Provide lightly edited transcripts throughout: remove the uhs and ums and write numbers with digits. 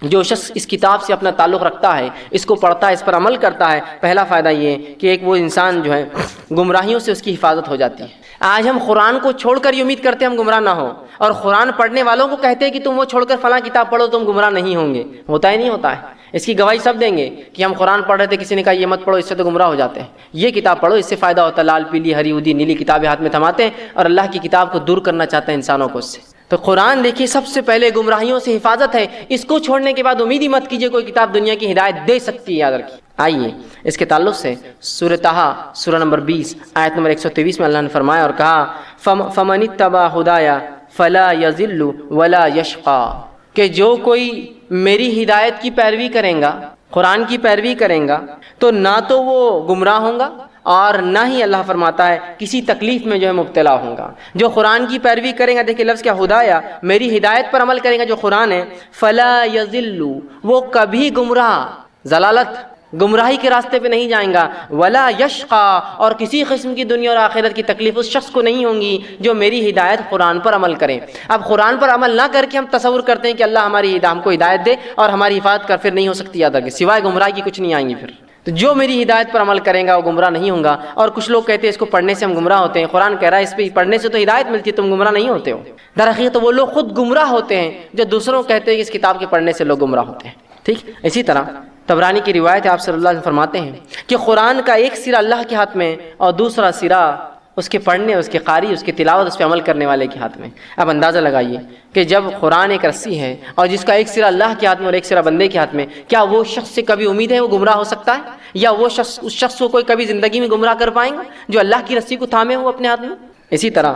جو شخص اس کتاب سے اپنا تعلق رکھتا ہے، اس کو پڑھتا ہے، اس پر عمل کرتا ہے، پہلا فائدہ یہ ہے کہ ایک وہ انسان جو ہے گمراہیوں سے اس کی حفاظت ہو جاتی ہے۔ آج ہم قرآن کو چھوڑ کر یہ امید کرتے ہیں ہم گمراہ نہ ہوں، اور قرآن پڑھنے والوں کو کہتے ہیں کہ تم وہ چھوڑ کر فلاں کتاب پڑھو تم گمراہ نہیں ہوں گے۔ ہوتا ہی نہیں ہوتا ہے۔ اس کی گواہی سب دیں گے کہ ہم قرآن پڑھ رہے تھے، کسی نے کہا یہ مت پڑھو، اس سے تو گمراہ ہو جاتے ہیں، یہ کتاب پڑھو، اس سے فائدہ ہوتا ہے۔ لال پیلی ہری ادی نیلی کتابیں ہاتھ میں تھماتے ہیں اور اللہ کی کتاب کو دور کرنا چاہتے ہیں انسانوں کو اس سے۔ تو قرآن دیکھیے سب سے پہلے گمراہیوں سے حفاظت ہے، اس کو چھوڑنے کے بعد امید ہی مت کیجیے کوئی کتاب دنیا کی ہدایت دے سکتی ہے، یاد رکھیے۔ آئیے اس کے تعلق سے سورہ طٰہٰ سورہ نمبر 20 آیت نمبر 123 میں اللہ نے فرمایا اور کہا فَمَنِ اتَّبَعَ هُدَايَ فَلَا يَضِلُّ وَلَا يَشْقَىٰ، کہ جو کوئی میری ہدایت کی پیروی کرے گا، قرآن کی پیروی کرے گا، تو نہ تو وہ گمراہ ہوں گا اور نہ ہی اللہ فرماتا ہے کسی تکلیف میں جو ہے مبتلا ہوں گا۔ جو قرآن کی پیروی کریں گا، دیکھیں لفظ کیا، ہدایا، میری ہدایت پر عمل کریں گا جو قرآن ہے، فلا یضل، وہ کبھی ضلالت گمراہی کے راستے پہ نہیں جائیں گا، ولا یشقا، اور کسی قسم کی دنیا اور آخرت کی تکلیف اس شخص کو نہیں ہوں گی جو میری ہدایت قرآن پر عمل کریں۔ اب قرآن پر عمل نہ کر کے ہم تصور کرتے ہیں کہ اللہ ہم کو ہدایت دے اور ہماری حفاظت کر، پھر نہیں ہو سکتی، یاد رکھیں، سوائے گمراہی کی کچھ نہیں آئیں گی پھر۔ تو جو میری ہدایت پر عمل کرے گا وہ گمراہ نہیں ہوں گا۔ اور کچھ لوگ کہتے ہیں اس کو پڑھنے سے ہم گمراہ ہوتے ہیں، قرآن کہہ رہا ہے اس پہ پڑھنے سے تو ہدایت ملتی ہے، تم گمراہ نہیں ہوتے ہو۔ در حقیقت تو وہ لوگ خود گمراہ ہوتے ہیں جو دوسروں کو کہتے ہیں کہ اس کتاب کے پڑھنے سے لوگ گمراہ ہوتے ہیں۔ ٹھیک، اسی طرح طبرانی کی روایت ہے، آپ صلی اللہ علیہ وسلم فرماتے ہیں کہ قرآن کا ایک سرا اللہ کے ہاتھ میں اور دوسرا سرا اس کے پڑھنے، اس کے قاری، اس کی تلاوت، اس پہ عمل کرنے والے کے ہاتھ میں۔ اب اندازہ لگائیے کہ جب قرآن ایک رسی ہے اور جس کا ایک سرا اللہ کے ہاتھ میں اور ایک سرا بندے کے ہاتھ میں، کیا وہ شخص سے کبھی امید ہے وہ گمراہ ہو سکتا ہے؟ یا وہ شخص اس شخص کو کوئی کبھی زندگی میں گمراہ کر پائیں گا جو اللہ کی رسی کو تھامے ہو اپنے ہاتھ میں؟ اسی طرح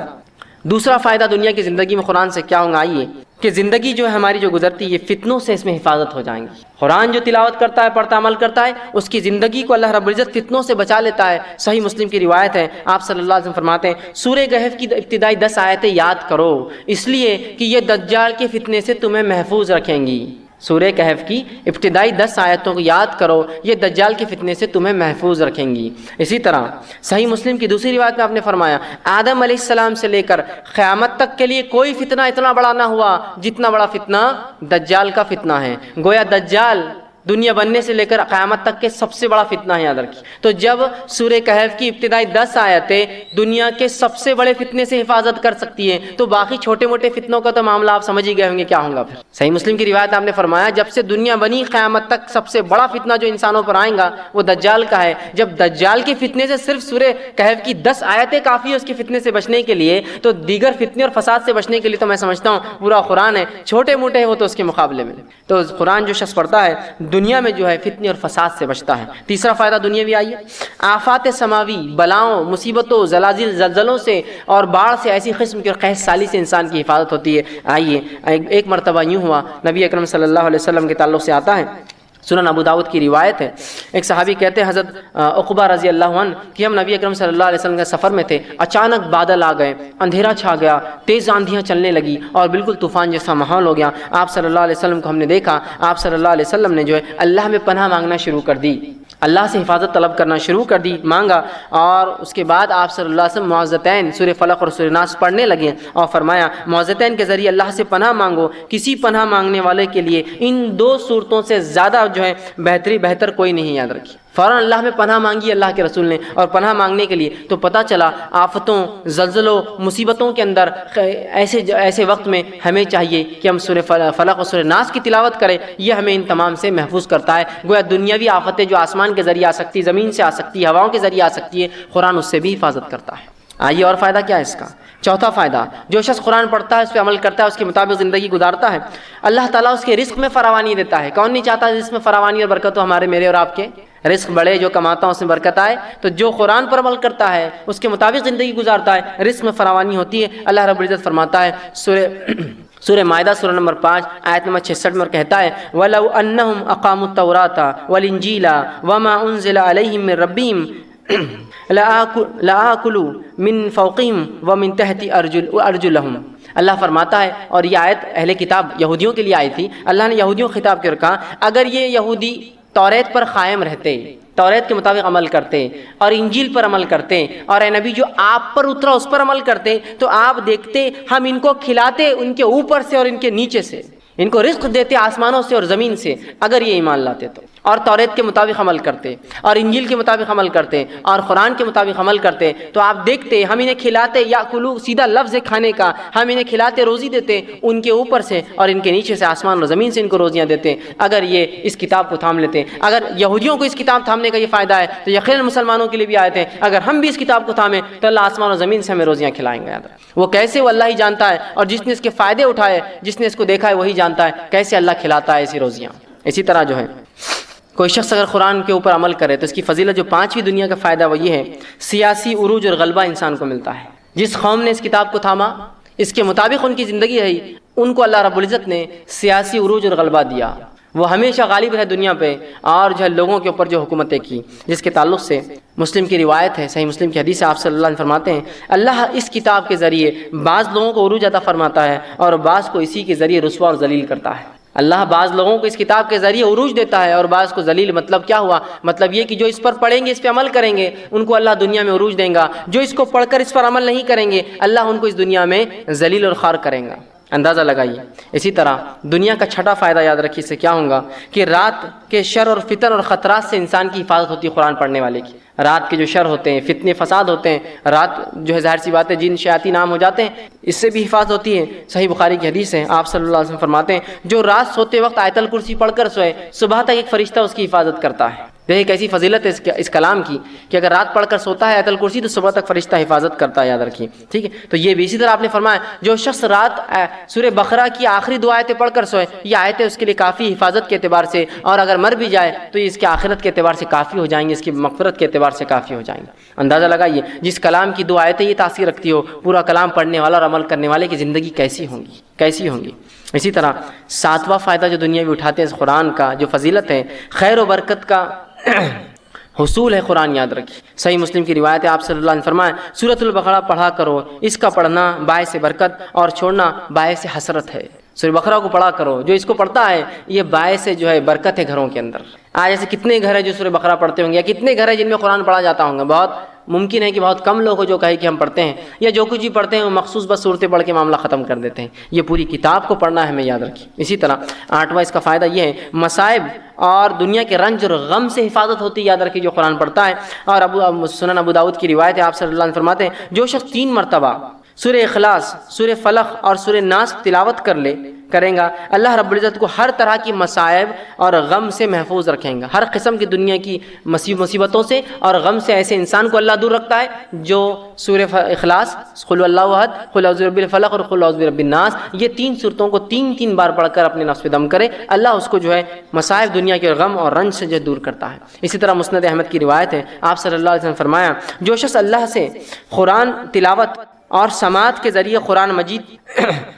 دوسرا فائدہ دنیا کی زندگی میں قرآن سے کیا ہوگا؟ آئیے کہ زندگی جو ہے ہماری جو گزرتی ہے یہ فتنوں سے اس میں حفاظت ہو جائیں گی۔ قرآن جو تلاوت کرتا ہے، پڑھتا عمل کرتا ہے، اس کی زندگی کو اللہ رب العزت فتنوں سے بچا لیتا ہے۔ صحیح مسلم کی روایت ہے، آپ صلی اللہ علیہ وسلم فرماتے ہیں سورہ کہف کی ابتدائی 10 آیتیں یاد کرو، اس لیے کہ یہ دجال کے فتنے سے تمہیں محفوظ رکھیں گی۔ سورہ کہف کی ابتدائی 10 آیتوں کو یاد کرو، یہ دجال کے فتنے سے تمہیں محفوظ رکھیں گی۔ اسی طرح صحیح مسلم کی دوسری روایت میں آپ نے فرمایا آدم علیہ السلام سے لے کر قیامت تک کے لیے کوئی فتنہ اتنا بڑا نہ ہوا جتنا بڑا فتنہ دجال کا فتنہ ہے۔ گویا دجال دنیا بننے سے لے کر قیامت تک کے سب سے بڑا فتنہ ہے، یاد رکھیے۔ تو جب سورہ کہف کی ابتدائی 10 آیتیں دنیا کے سب سے بڑے فتنے سے حفاظت کر سکتی ہیں، تو باقی چھوٹے موٹے فتنوں کا تو معاملہ آپ سمجھ ہی گئے ہوں گے کیا ہوگا پھر۔ صحیح مسلم کی روایت آپ نے فرمایا جب سے دنیا بنی قیامت تک سب سے بڑا فتنہ جو انسانوں پر آئے گا وہ دجال کا ہے۔ جب دجال کے فتنے سے صرف سورہ کہف کی 10 آیتیں کافی ہے اس کے فتنے سے بچنے کے لیے، تو دیگر فتنے اور فساد سے بچنے کے لیے تو میں سمجھتا ہوں پورا قرآن ہے، چھوٹے موٹے ہو تو اس کے مقابلے میں۔ تو قرآن جو شخص پڑھتا ہے دنیا میں جو ہے فتنے اور فساد سے بچتا ہے۔ تیسرا فائدہ دنیاوی، آئیے آفات سماوی، بلاؤں، مصیبتوں، زلازل، زلزلوں سے اور باڑھ سے، ایسی قسم کی اور قحط سالی سے انسان کی حفاظت ہوتی ہے۔ آئیے ایک مرتبہ یوں ہوا، نبی اکرم صلی اللہ علیہ وسلم کے تعلق سے آتا ہے، سنن ابو داؤد کی روایت ہے، ایک صحابی کہتے ہیں حضرت عقبہ رضی اللہ عنہ کہ ہم نبی اکرم صلی اللہ علیہ وسلم کے سفر میں تھے، اچانک بادل آ گئے، اندھیرا چھا گیا، تیز آندھیاں چلنے لگی اور بالکل طوفان جیسا ماحول ہو گیا۔ آپ صلی اللہ علیہ وسلم کو ہم نے دیکھا، آپ صلی اللہ علیہ وسلم نے جو ہے اللہ میں پناہ مانگنا شروع کر دی، اللہ سے حفاظت طلب کرنا شروع کر دی، مانگا، اور اس کے بعد آپ صلی اللہ علیہ وسلم معوذتین سورہ فلق اور سورہ ناس پڑھنے لگے اور فرمایا معوذتین کے ذریعے اللہ سے پناہ مانگو، کسی پناہ مانگنے والے کے لیے ان 2 صورتوں سے زیادہ جو ہے بہتر کوئی نہیں، یاد رکھیے۔ فوراً اللہ میں پناہ مانگی اللہ کے رسول نے، اور پناہ مانگنے کے لیے تو پتہ چلا آفتوں، زلزلوں، مصیبتوں کے اندر ایسے وقت میں ہمیں چاہیے کہ ہم سورہ فلق اور سورہ ناس کی تلاوت کریں، یہ ہمیں ان تمام سے محفوظ کرتا ہے۔ گویا دنیاوی آفتیں جو آسمان کے ذریعے آ سکتی، زمین سے آ سکتی، ہواؤں کے ذریعے آ سکتی ہے، قرآن اس سے بھی حفاظت کرتا ہے۔ آئیے اور فائدہ کیا ہے اس کا؟ چوتھا فائدہ، جو شخص قرآن پڑھتا ہے، اس پہ عمل کرتا ہے، اس کے مطابق زندگی گزارتا ہے، اللہ تعالیٰ اس کے رزق میں فراوانی دیتا ہے۔ کون نہیں چاہتا رزق میں فراوانی اور برکت ہو؟ ہمارے، میرے اور آپ کے رزق بڑھے، جو کماتا ہوں اس میں برکت آئے۔ تو جو قرآن پر عمل کرتا ہے، اس کے مطابق زندگی گزارتا ہے، رزق میں فراوانی ہوتی ہے۔ اللہ رب العزت فرماتا ہے سورہ مائدہ سورہ نمبر 5 آیت نمبر 66 میں، اور کہتا ہے وَلَوْ أَنَّهُمْ أَقَامُوا التَّوْرَاةَ وَالْإِنْجِيلَ وَمَا أُنزِلَ عَلَيْهِم مِّن رَّبِّهِمْ لَآكُلُوا مِن فَوْقِهِمْ وَمِن تَحْتِ أَرْجُلِهِمْ۔ اللہ فرماتا ہے، اور یہ آیت اہل کتاب یہودیوں کے لیے آئی تھی، اللہ نے یہودیوں کو خطاب کر کہا اگر یہ یہودی توریت پر قائم رہتے، توریت کے مطابق عمل کرتے اور انجیل پر عمل کرتے، اور اے نبی جو آپ پر اترا اس پر عمل کرتے، تو آپ دیکھتے ہم ان کو کھلاتے ان کے اوپر سے اور ان کے نیچے سے۔ ان کو رزق دیتے آسمانوں سے اور زمین سے اگر یہ ایمان لاتے تو، اور توریت کے مطابق عمل کرتے، اور انجیل کے مطابق عمل کرتے، اور قرآن کے مطابق عمل کرتے، تو آپ دیکھتے ہم انہیں کھلاتے، یا کلو سیدھا لفظ ہے کھانے کا، ہم انہیں کھلاتے، روزی دیتے ان کے اوپر سے اور ان کے نیچے سے، آسمان اور زمین سے ان کو روزیاں دیتے اگر یہ اس کتاب کو تھام لیتے۔ اگر یہودیوں کو اس کتاب تھامنے کا یہ فائدہ ہے تو یقیناً مسلمانوں کے لیے بھی آیت ہے، اگر ہم بھی اس کتاب کو تھامیں تو اللہ آسمان اور زمین سے ہمیں روزیاں کھلائیں گا۔ وہ کیسے، وہ اللہ ہی جانتا ہے، اور جس نے اس کے فائدے اٹھائے، جس نے اس کو دیکھا ہے وہی جانتا ہے کیسے اللہ کھلاتا ہے ایسی روزیاں۔ اسی طرح جو ہے کوئی شخص اگر قرآن کے اوپر عمل کرے تو اس کی فضیلت جو پانچویں دنیا کا فائدہ وہ یہ ہے، سیاسی عروج اور غلبہ انسان کو ملتا ہے۔ جس قوم نے اس کتاب کو تھاما، اس کے مطابق ان کی زندگی رہی، ان کو اللہ رب العزت نے سیاسی عروج اور غلبہ دیا، وہ ہمیشہ غالب رہے دنیا پہ، اور جو ہے لوگوں کے اوپر جو حکومتیں کی، جس کے تعلق سے مسلم کی روایت ہے، صحیح مسلم کی حدیث ہے، آپ صلی اللہ علیہ وسلم فرماتے ہیں اللہ اس کتاب کے ذریعے بعض لوگوں کو عروج عطا فرماتا ہے اور بعض کو اسی کے ذریعے رسوا اور ذلیل کرتا ہے۔ اللہ بعض لوگوں کو اس کتاب کے ذریعے عروج دیتا ہے اور بعض کو ذلیل۔ مطلب کیا ہوا؟ مطلب یہ کہ جو اس پر پڑھیں گے، اس پہ عمل کریں گے، ان کو اللہ دنیا میں عروج دیں گا، جو اس کو پڑھ کر اس پر عمل نہیں کریں گے اللہ ان کو اس دنیا میں ذلیل اور خوار کریں گا۔ اندازہ لگائیے۔ اسی طرح دنیا کا چھٹا فائدہ یاد رکھیے، اس سے کیا ہوگا کہ رات کے شر اور فتن اور خطرات سے انسان کی حفاظت ہوتی ہے قرآن پڑھنے والے کی۔ رات کے جو شر ہوتے ہیں، فتنے فساد ہوتے ہیں، رات جو ہے ظاہر سی بات ہے جن شیاطین عام ہو جاتے ہیں، اس سے بھی حفاظت ہوتی ہے۔ صحیح بخاری کی حدیث ہے، آپ صلی اللہ علیہ وسلم فرماتے ہیں جو رات سوتے وقت آیت الکرسی پڑھ کر سوئے، صبح تک ایک فرشتہ اس کی حفاظت کرتا ہے۔ دیکھیں کیسی فضیلت ہے اس کلام کی کہ اگر رات پڑھ کر سوتا ہے آیت الکرسی تو صبح تک فرشتہ حفاظت کرتا ہے، یاد رکھیے، ٹھیک ہے۔ تو یہ بھی اسی طرح آپ نے فرمایا جو شخص رات سورہ بقرہ کی آخری دو آیتیں پڑھ کر سوئے، یہ آیتیں اس کے لیے کافی حفاظت کے اعتبار سے، اور اگر مر بھی جائے تو یہ اس کے آخرت کے اعتبار سے کافی ہو جائیں گے، اس کی مغفرت کے اعتبار سے کافی ہو جائیں گے۔ اندازہ لگائیے جس کلام کی دو آیتیں یہ تاثیر رکھتی ہو، پورا کلام پڑھنے والا اور عمل کرنے والے کی زندگی کیسی ہوں گی۔ اسی طرح ساتواں فائدہ جو دنیا میں اٹھاتے ہیں اس قرآن کا، جو فضیلت ہے، خیر و برکت کا حصول ہے قرآن، یاد رکھیے۔ صحیح مسلم کی روایت ہے، آپ صلی اللہ علیہ وسلم فرمائے سورۃ البقرہ پڑھا کرو، اس کا پڑھنا باعث برکت اور چھوڑنا باعث حسرت ہے۔ سورہ بقرہ کو پڑھا کرو، جو اس کو پڑھتا ہے یہ باعث جو ہے برکت ہے گھروں کے اندر۔ آج ایسے کتنے گھر ہیں جو سورہ بقرہ پڑھتے ہوں گے، یا کتنے گھر ہیں جن میں قرآن پڑھا جاتا ہوں گا؟ بہت ممکن ہے کہ بہت کم لوگ ہو جو کہے کہ ہم پڑھتے ہیں، یا جو کچھ بھی پڑھتے ہیں وہ مخصوص بس صورتیں پڑھ کے معاملہ ختم کر دیتے ہیں۔ یہ پوری کتاب کو پڑھنا ہے، ہمیں یاد رکھیے۔ اسی طرح آٹھواں اس کا فائدہ یہ ہے مصائب اور دنیا کے رنج اور غم سے حفاظت ہوتی ہے، یاد رکھیے، جو قرآن پڑھتا ہے۔ اور سنن ابو داؤد کی روایت ہے، آپ صلی اللہ علیہ وسلم فرماتے ہیں جو شخص 3 مرتبہ سورہ اخلاص، سورہ فلق اور سورہ ناس تلاوت کریں گا، اللہ رب العزت کو ہر طرح کی مصائب اور غم سے محفوظ رکھیں گا۔ ہر قسم کی دنیا کی مصیبتوں سے اور غم سے ایسے انسان کو اللہ دور رکھتا ہے جو سورہ اخلاص، قل اللہ احد، قل اعوذ برب الفلق اور قل اعوذ برب الناس، یہ 3 صورتوں کو 3 بار پڑھ کر اپنے نفس پہ دم کرے، اللہ اس کو جو ہے مصائب دنیا کے غم اور رنج سے جو دور کرتا ہے۔ اسی طرح مسند احمد کی روایت ہے، آپ صلی اللہ علیہ وسلم فرمایا جو شخص اللہ سے قرآن تلاوت اور سماعت کے ذریعے قرآن مجید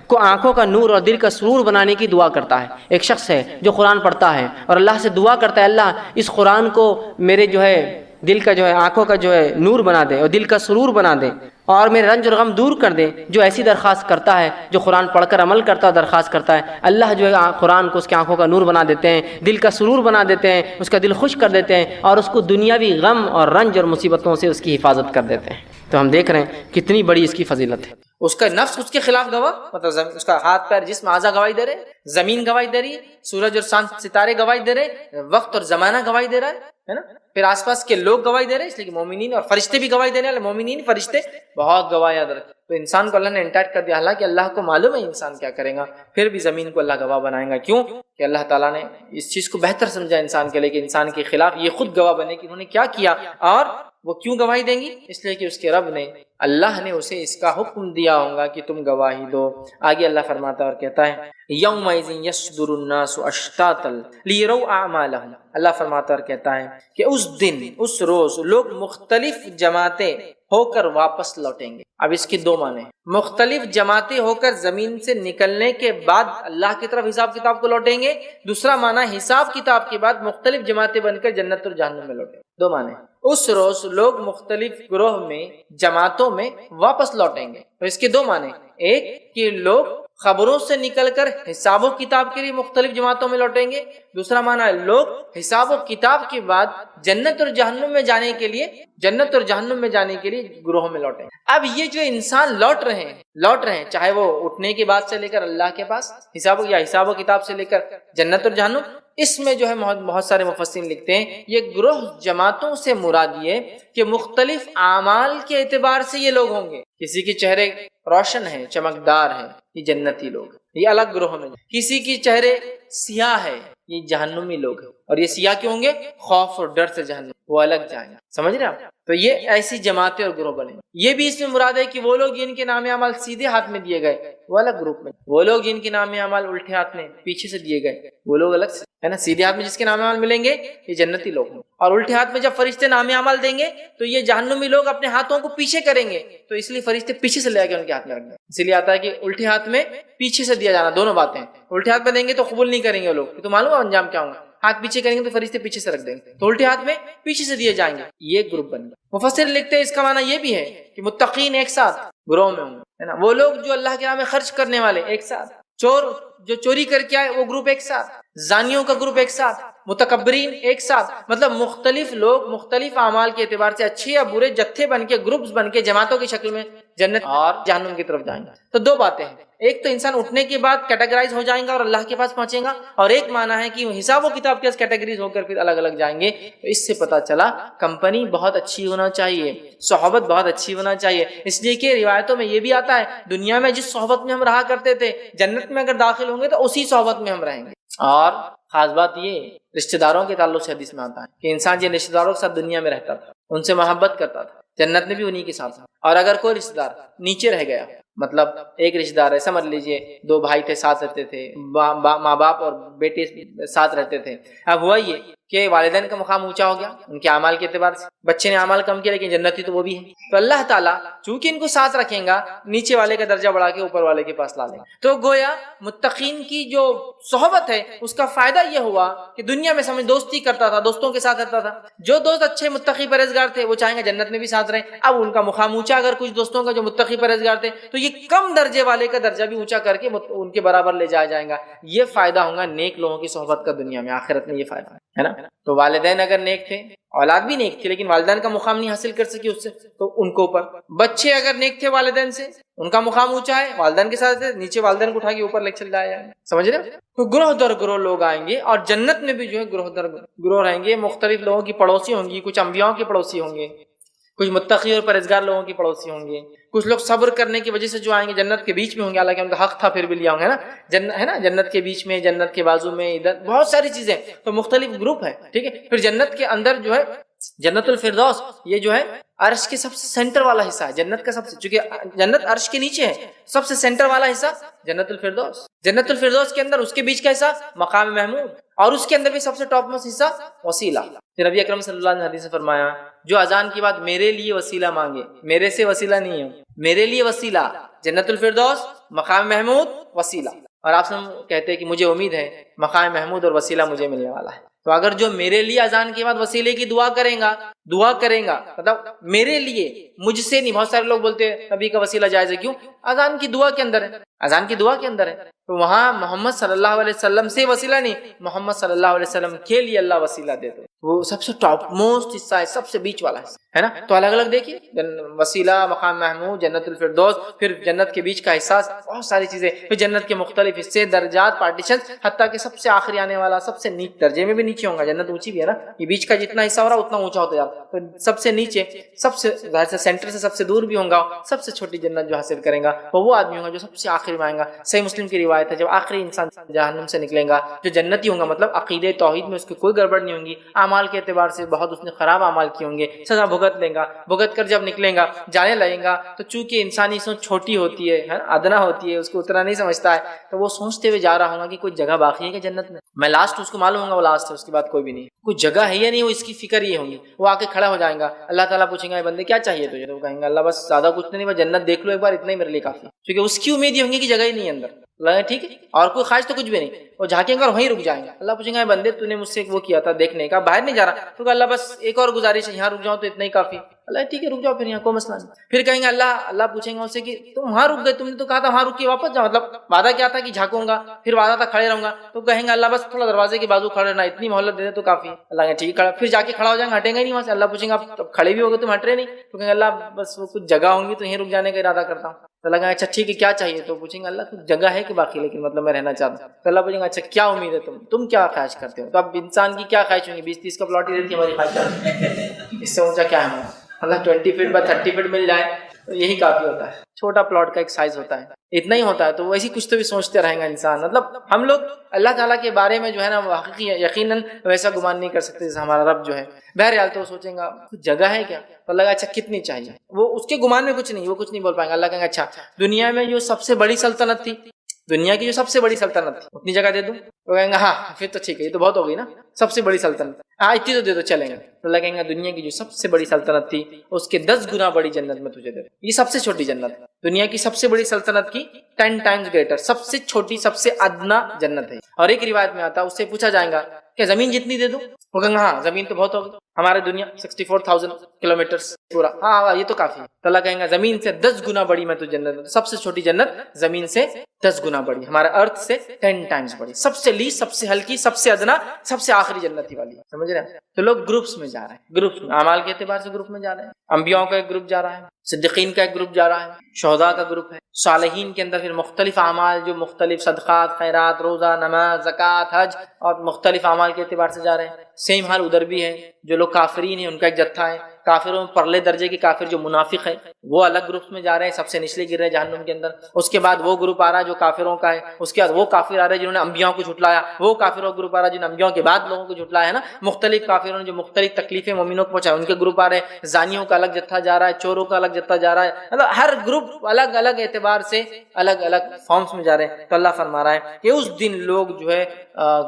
کو آنکھوں کا نور اور دل کا سرور بنانے کی دعا کرتا ہے۔ ایک شخص ہے جو قرآن پڑھتا ہے اور اللہ سے دعا کرتا ہے اللہ اس قرآن کو میرے جو ہے دل کا جو ہے آنکھوں کا جو ہے نور بنا دے اور دل کا سرور بنا دے اور میرے رنج اور غم دور کر دے۔ جو ایسی درخواست کرتا ہے، جو قرآن پڑھ کر عمل کرتا ہے، درخواست کرتا ہے، اللہ جو ہے قرآن کو اس کی آنکھوں کا نور بنا دیتے ہیں، دل کا سرور بنا دیتے ہیں، اس کا دل خوش کر دیتے ہیں اور اس کو دنیاوی غم اور رنج اور مصیبتوں سے اس کی حفاظت کر دیتے ہیں۔ تو ہم دیکھ رہے ہیں کتنی بڑی اس کی فضیلت ہے۔ اس کا نفس اس کے خلاف گواہ، مطلب اس کا ہاتھ پیر جسم اعضاء گواہی دے رہے، زمین گواہی دے رہی ہے، سورج اور ستارے گواہی دے رہے، وقت اور زمانہ گواہی دے رہا ہے نا، پھر آس پاس کے لوگ گواہی دے رہے ہیں، اس لیے کہ مومنین اور فرشتے بھی گواہی دینے والے، مومنین فرشتے بہت گواہ، یاد رکھیں۔ تو انسان کو اللہ نے انٹیچ کر دیا، حالانکہ اللہ کو معلوم ہے انسان کیا کرے گا، پھر بھی زمین کو اللہ گواہ بنائے گا۔ کیوں کہ اللہ تعالیٰ نے اس چیز کو بہتر سمجھا انسان کے لیے کہ انسان کے خلاف یہ خود گواہ بنے کہ انہوں نے کیا کیا، اور وہ کیوں گواہی دیں گی؟ اس لیے کہ اس کے رب نے، اللہ نے اسے اس کا حکم دیا ہوگا کہ تم گواہی دو۔ آگے اللہ فرماتا ہے اور کہتا ہے یومئذ یصدر الناس اشتاتا لیروا اعمالهم، اللہ فرماتا اور کہتا ہے کہ اس دن، اس روز لوگ مختلف جماعتیں ہو کر واپس لوٹیں گے۔ اب اس کی 2 معنی، مختلف جماعتیں ہو کر زمین سے نکلنے کے بعد اللہ کی طرف حساب کتاب کو لوٹیں گے، دوسرا معنی حساب کتاب کے بعد مختلف جماعتیں بن کر جنت اور جہنم میں لوٹیں گے۔ 2 معنی، اس روز لوگ مختلف گروہ میں، جماعتوں میں واپس لوٹیں گے۔ تو اس کے 2 معنی، ایک کہ لوگ خبروں سے نکل کر حساب و کتاب کے لیے مختلف جماعتوں میں لوٹیں گے. دوسرا معنی ہے لوگ حساب و کتاب کے بعد جنت اور جہنم میں جانے کے لیے گروہوں میں لوٹیں. اب یہ جو انسان لوٹ رہے ہیں چاہے وہ اٹھنے کے بعد سے لے کر اللہ کے پاس حساب و کتاب سے لے کر جنت اور جہنم، اس میں جو ہے بہت سارے مفسرین لکھتے ہیں یہ گروہ جماعتوں سے مراد یہ کہ مختلف اعمال کے اعتبار سے یہ لوگ ہوں گے. کسی کے چہرے روشن ہے، چمکدار ہے، یہ جنتی لوگ، یہ الگ گروہ میں. کسی کے چہرے سیاہ ہے، یہ جہنمی لوگ ہیں. اور یہ سیاہ کیوں ہوں گے؟ خوف اور ڈر سے جہنم، وہ الگ جائیں گے. سمجھ رہے آپ؟ تو یہ ایسی جماعتیں اور گروہ بنے. یہ بھی اس میں مراد ہے کہ وہ لوگ جن کے نام اعمال سیدھے ہاتھ میں دیے گئے وہ الگ گروپ میں، وہ لوگ جن کے نام اعمال الٹے ہاتھ میں پیچھے سے دیے گئے وہ لوگ الگ سے، ہے نا. سیدھے ہاتھ میں جس کے نام اعمال ملیں گے یہ جنتی لوگ ہیں، اور الٹے ہاتھ میں جب فرشتے نام اعمال دیں گے تو یہ جہنمی لوگ اپنے ہاتھوں کو پیچھے کریں گے، تو اس لیے فرشتے پیچھے سے لے کے ان کے ہاتھ میں رکھ دیں. اسی لیے آتا ہے کہ الٹے ہاتھ میں پیچھے سے دیا جانا، دونوں باتیں. الٹے ہاتھ میں دیں گے تو قبول نہیں کریں گے وہ لوگ، تو معلوم ہے انجام کیا ہوگا. ہاتھ پیچھے کریں گے تو فرشتے پیچھے سے رکھ دیں گے، تو الٹے ہاتھ میں پیچھے سے دیے جائیں گے. یہ گروپ بن گیا. مفسر لکھتے ہیں اس کا معنی یہ بھی ہے کہ متقین ایک ساتھ گروہ میں ہوں گے، ہے نا. وہ لوگ جو اللہ کے راہ میں خرچ کرنے والے ایک ساتھ، چور جو چوری کر کے آئے وہ گروپ ایک ساتھ، زانیوں کا گروپ ایک ساتھ، متکبرین ایک ساتھ. مطلب مختلف لوگ مختلف اعمال کے اعتبار سے اچھے یا برے جتھے بن کے، گروپس بن کے، جماعتوں کی شکل میں جنت اور جہنم کی طرف جائیں گے. تو دو باتیں ہیں، ایک تو انسان اٹھنے کے بعد کیٹیگرائز ہو جائیں گا اور اللہ کے پاس پہنچیں گا، اور ایک معنی ہے کہ حساب و کتاب کے کیٹیگریز ہو کر پھر الگ الگ جائیں گے. تو اس سے پتہ چلا کمپنی بہت اچھی ہونا چاہیے، صحبت بہت اچھی ہونا چاہیے. اس لیے کہ روایتوں میں یہ بھی آتا ہے دنیا میں جس صحبت میں ہم رہا کرتے تھے جنت میں اگر داخل ہوں گے تو اسی صحبت میں ہم رہیں گے. اور خاص بات یہ رشتہ داروں کے تعلق سے حدیث میں آتا ہے کہ انسان جن رشتہ داروں کے ساتھ دنیا میں رہتا تھا ان سے محبت کرتا تھا جنت میں بھی انہی کے ساتھ تھا. اور اگر کوئی رشتہ دار نیچے رہ گیا، مطلب ایک رشتہ دار ہے، سمجھ لیجئے دو بھائی تھے ساتھ رہتے تھے، ماں باپ اور بیٹے ساتھ رہتے تھے. اب ہوا یہ کہ والدین کا مقام اونچا ہو گیا ان کے اعمال کے اعتبار سے، بچے نے اعمال کم کیا لیکن جنتی تو وہ بھی ہے. تو اللہ تعالیٰ چونکہ ان کو ساتھ رکھیں گا نیچے والے کا درجہ بڑھا کے اوپر والے کے پاس لا لیں گے. تو گویا متقین کی جو صحبت ہے اس کا فائدہ یہ ہوا کہ دنیا میں سمجھ دوستی کرتا تھا، دوستوں کے ساتھ رہتا تھا. جو دوست اچھے متقی پرہیزگار تھے وہ چاہیں گے جنت میں بھی ساتھ رہیں. اب ان کا مقام اونچا، اگر کچھ دوستوں کا جو متقی پرہیزگار تھے تو یہ کم درجے والے کا درجہ بھی اونچا کر کے ان کے برابر لے جایا جائے گا. یہ فائدہ ہوگا نیک لوگوں کی صحبت کا دنیا میں، آخرت میں یہ فائدہ ہے نا. تو والدین اگر نیک تھے، اولاد بھی نیک تھی لیکن والدین کا مقام نہیں حاصل کر سکی اس سے تو ان کو اوپر، بچے اگر نیک تھے والدین سے ان کا مقام اونچا ہے، والدین کے ساتھ نیچے والدین کو اٹھا کے اوپر لے چل جایا ہے. سمجھ رہے؟ تو گروہ در گروہ لوگ آئیں گے اور جنت میں بھی جو ہے گروہ در گروہ رہیں گے. مختلف لوگوں کی پڑوسی ہوں گی، کچھ انبیاء کے پڑوسی ہوں گے، کچھ متقی اور پرہیزگار لوگوں کی پڑوسی ہوں گے، کچھ لوگ صبر کرنے کی وجہ سے جو آئیں گے جنت کے بیچ میں ہوں گے، حالانکہ ان کا حق تھا پھر بھی لیا ہوں گے نا، ہے نا، جنت کے بیچ میں، جنت کے بازو میں، ادھر بہت ساری چیزیں. تو مختلف گروپ ہے، ٹھیک ہے. پھر جنت کے اندر جو ہے جنت الفردوس، یہ جو ہے عرش کے سب سے سینٹر والا حصہ ہے جنت کا، سب سے، چونکہ جنت عرش کے نیچے ہے، سب سے سینٹر والا حصہ جنت الفردوس. جنت الفردوس کے اندر اس کے بیچ کا حصہ مقام محمود، اور اس کے اندر بھی سب سے ٹاپ موسٹ حصہ وسیلہ. پھر نبی اکرم صلی اللہ علیہ وسلم نے حدیث میں فرمایا جو اذان کی بعد میرے لیے وسیلہ مانگے، میرے سے وسیلہ نہیں ہے، میرے لیے وسیلہ، جنت الفردوس، مقام محمود، وسیلہ. اور آپ سے کہتے ہیں کہ مجھے امید ہے مقام محمود اور وسیلہ مجھے ملنے والا ہے. تو اگر جو میرے لیے اذان کے بعد وسیلے کی دعا کریں گا مطلب میرے لیے، مجھ سے نہیں. بہت سارے لوگ بولتے ہیں نبی کا وسیلہ جائز ہے، کیوں؟ اذان کی دعا کے اندر ہے، اذان کی دعا کے اندر ہے. تو وہاں محمد صلی اللہ علیہ وسلم سے وسیلہ نہیں، محمد صلی اللہ علیہ وسلم کے لیے اللہ وسیلہ دیتے، وہ سب سے ٹاپ موسٹ حصہ ہے، سب سے بیچ والا حصہ ہے نا. تو الگ الگ دیکھیے، وسیلہ، مقام محمود، جنت الفردوس، پھر جنت کے بیچ کا حصہ، بہت ساری چیزیں، پھر جنت کے مختلف حصے، درجات، پارٹیشن، حتیٰ کہ سب سے آخری آنے والا سب سے نیچے درجے میں بھی نیچے ہوگا. جنت اونچی بھی ہے نا، یہ بیچ کا جتنا حصہ ہو رہا اتنا اونچا ہوتا جاتا. تو سب سے نیچے، سب سے ظاہر سے سینٹر سے سب سے دور بھی ہوگا، سب سے چھوٹی جنت جو حاصل کریں گا وہ آدمی ہوگا جو سب سے آخر میں آئے گا. صحیح مسلم کی روایت ہے جب آخری انسان جہنم سے نکلے گا جو جنتی ہوگا، مطلب عقیدے توحید میں اس کی کوئی گڑبڑ نہیں ہوگی، اعمال کے اعتبار سے بہت اس نے خراب اعمال کیے ہوں گے، سزا بھگت لیں گا، بھگت کر جب نکلیں گا جانے لگیں گا تو چونکہ انسانی سوچ چھوٹی ہوتی ہے، ادنا ہوتی ہے، اس کو اتنا نہیں سمجھتا ہے، تو وہ سوچتے ہوئے جا رہا ہوگا کہ کوئی جگہ باقی ہے کہ جنت میں لاسٹ، اس کو معلوم ہوگا وہ لاسٹ ہے، اس کے بعد کوئی بھی نہیں، کوئی جگہ ہے یا نہیں، وہ اس کی فکر یہ ہوگی. وہ آ کے کھڑا ہو جائیں گا، اللہ تعالیٰ پوچھیں گا اے بندے کیا چاہیے تجھے؟ تو کہیں گا اللہ بس زیادہ کچھ نہیں، بس جنت دیکھ لو ایک بار، اتنا ہی میرے لیے کافی. کیونکہ اس کی امید یہ ہوگی کہ جگہ ہی نہیں ہے اندر، ٹھیک ہے، اور کوئی خواہش تو کچھ بھی نہیں. اور جھانکیں گے اور وہیں رک جائیں گے. اللہ پوچھیں گے بندے تو نے مجھ سے وہ کیا تھا دیکھنے کا, باہر نہیں جا رہا, تو اللہ بس ایک اور گزارش ہے, یہاں رک جاؤ تو اتنا ہی کافی. اللہ ٹھیک ہے رک جاؤ پھر, یہاں کوئی مسئلہ نہیں. پھر کہیں گے اللہ پوچھیں گے ان سے کہ تم وہاں رک گئے, تم نے تو کہا تھا وہاں رک کے واپس جاؤ, مطلب وعدہ کیا تھا کہ جھانکوں گا, پھر وعدہ تھا کھڑے رہوں گا. تو کہیں گے اللہ بس تھوڑا دروازے کے بازو کھڑے رہنا, اتنی مہلت دے دے تو کافی ہے. اللہ کہ ٹھیک ہے, پھر جا کے کھڑا ہو جائیں گے, ہٹیں گے نہیں وہاں سے. اللہ پوچھیں گے آپ کھڑے بھی ہو گئے تم ہٹ رہے نہیں, تو کہیں گے اللہ بس وہ کچھ جگہ ہوں گی تو یہیں رک جانے کا ارادہ کرتا ہوں. تو اللہ کہیں اچھا ٹھیک ہے کیا چاہیے, تو پوچھیں گے اللہ کچھ جگہ ہے کہ باقی, لیکن مطلب میں رہنا چاہتا ہوں. تو اللہ پوچھیں گے اچھا کیا امید ہے تم کیا خواہش کرتے ہو. تو اب انسان کی کیا خواہش ہوگی, 20-30 کا پلاٹ ہی رہتی ہے ہماری خواہش, اس سے اونچا کیا ہے ہمارا. اللہ 20 فٹ بائی 30 فٹ مل جائے تو یہی کافی ہوتا ہے. چھوٹا پلاٹ کا ایک سائز ہوتا ہے, اتنا ہی ہوتا ہے. تو ویسی کچھ تو بھی سوچتے رہیں گا انسان. مطلب ہم لوگ اللہ تعالیٰ کے بارے میں جو ہے نا حقیقی یقیناً ویسا گمان نہیں کر سکتے جیسے ہمارا رب جو ہے. بہرحال تو سوچیں گا کچھ جگہ ہے کیا, تو اللہ اچھا کتنی چاہیے, وہ اس کے گمان میں کچھ نہیں, وہ کچھ نہیں بول پائیں گے. اللہ کہیں گے اچھا دنیا میں جو سب سے بڑی سلطنت تھی, دنیا کی جو سب سے بڑی سلطنت تھی اتنی جگہ دے دوں. تو کہیں گے ہاں پھر تو ٹھیک ہے, یہ تو بہت ہو گئی نا, سب سے بڑی سلطنت ہاں اتنی تو دے دو چلیں گے. تو اللہ کہیں گے دنیا کی جو سب سے بڑی سلطنت تھی اس کے 10 گنا بڑی جنت میں تجھے دے دوں. یہ سب سے چھوٹی جنت ہے, دنیا کی سب سے بڑی سلطنت کی 10 ٹائمز گریٹر, سب سے چھوٹی سب سے ادنا جنت ہے. اور ایک روایت میں آتا ہے, اس سے پوچھا جائے گا کہ زمین جتنی دے دوں, وہ کہیں گے ہاں زمین تو بہت ہوگی, ہمارے دنیا 64,000 کلومیٹر پورا, ہاں یہ تو کافی ہے. تو اللہ کہیں گا زمین سے 10 گنا بڑی میں تو جنت, سب سے چھوٹی جنت زمین سے 10 گنا بڑی, ہمارے ارتھ سے 10 ٹائمز بڑی, سب سے لیس, سب سے ہلکی, سب سے ادنا, سب سے آخری جنت والی. سمجھ رہے ہیں. تو لوگ گروپس میں جا رہے ہیں, گروپس میں اعمال کے اعتبار سے گروپ میں جا رہے ہیں. انبیاء کا ایک گروپ جا رہا ہے, صدیقین کا ایک گروپ جا رہا ہے, شہداء کا گروپ ہے, صالحین کے اندر پھر مختلف اعمال جو مختلف صدقات, خیرات, روزہ, نماز, زکوٰۃ, حج اور مختلف اعمال کے اعتبار سے جا رہے ہیں. سیم حال ادھر بھی ہے, جو لوگ کافرین ہیں ان کا ایک جتھا ہے. کافروں میں پرلے درجے کے کافر جو منافق ہے وہ الگ گروپ میں جا رہے ہیں, سب سے نچلے گر رہے ہیں جہنم کے اندر. اس کے بعد وہ گروپ آ رہا ہے جو کافروں کا ہے, اس کے بعد وہ کافر آ رہے ہیں جنہوں نے انبیاء کو جھٹلایا, وہ کافروں کا گروپ آ رہا ہے جنہوں نے انبیاء کے بعد لوگوں کو جھٹلایا ہے نا, مختلف کافروں نے جو مختلف تکلیفیں مومنوں کو پہنچایا ان کے گروپ آ رہے ہیں. زانیوں کا الگ جتھا جا رہا ہے, چوروں کا الگ جتھا جا رہا ہے, مطلب ہر گروپ الگ الگ اعتبار سے الگ الگ فارمز میں جا رہے ہیں. تو اللہ فرما رہا ہے کہ اس دن لوگ جو ہے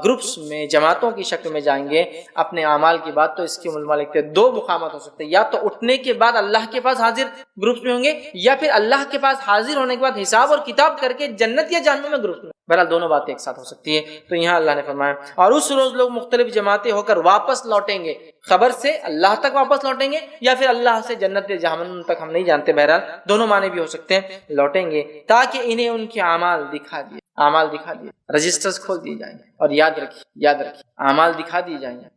گروپس میں, جماعتوں کی شکل میں جائیں گے اپنے اعمال کی بات. تو اس کے علماء لکھتے ہیں 2 مقامات ہو سکتے ہیں, یا تو اٹھنے کے بعد اللہ کے پاس حاضر گروپس میں ہوں گے, یا پھر اللہ کے پاس حاضر ہونے کے بعد حساب اور کتاب کر کے جنت یا جہنم میں گروپ میں. بہرحال دونوں باتیں ایک ساتھ ہو سکتی ہے. تو یہاں اللہ نے فرمایا اور اس روز لوگ مختلف جماعتیں ہو کر واپس لوٹیں گے, خبر سے اللہ تک واپس لوٹیں گے, یا پھر اللہ سے جنت یا جہنم تک, ہم نہیں جانتے. بہرحال دونوں معنی بھی ہو سکتے ہیں, لوٹیں گے تاکہ انہیں ان کے اعمال دکھا دیے, اعمال دکھا دیے, رجسٹرز کھول دیے جائیں گے. اور یاد رکھیے اعمال دکھا دیے جائیں گے,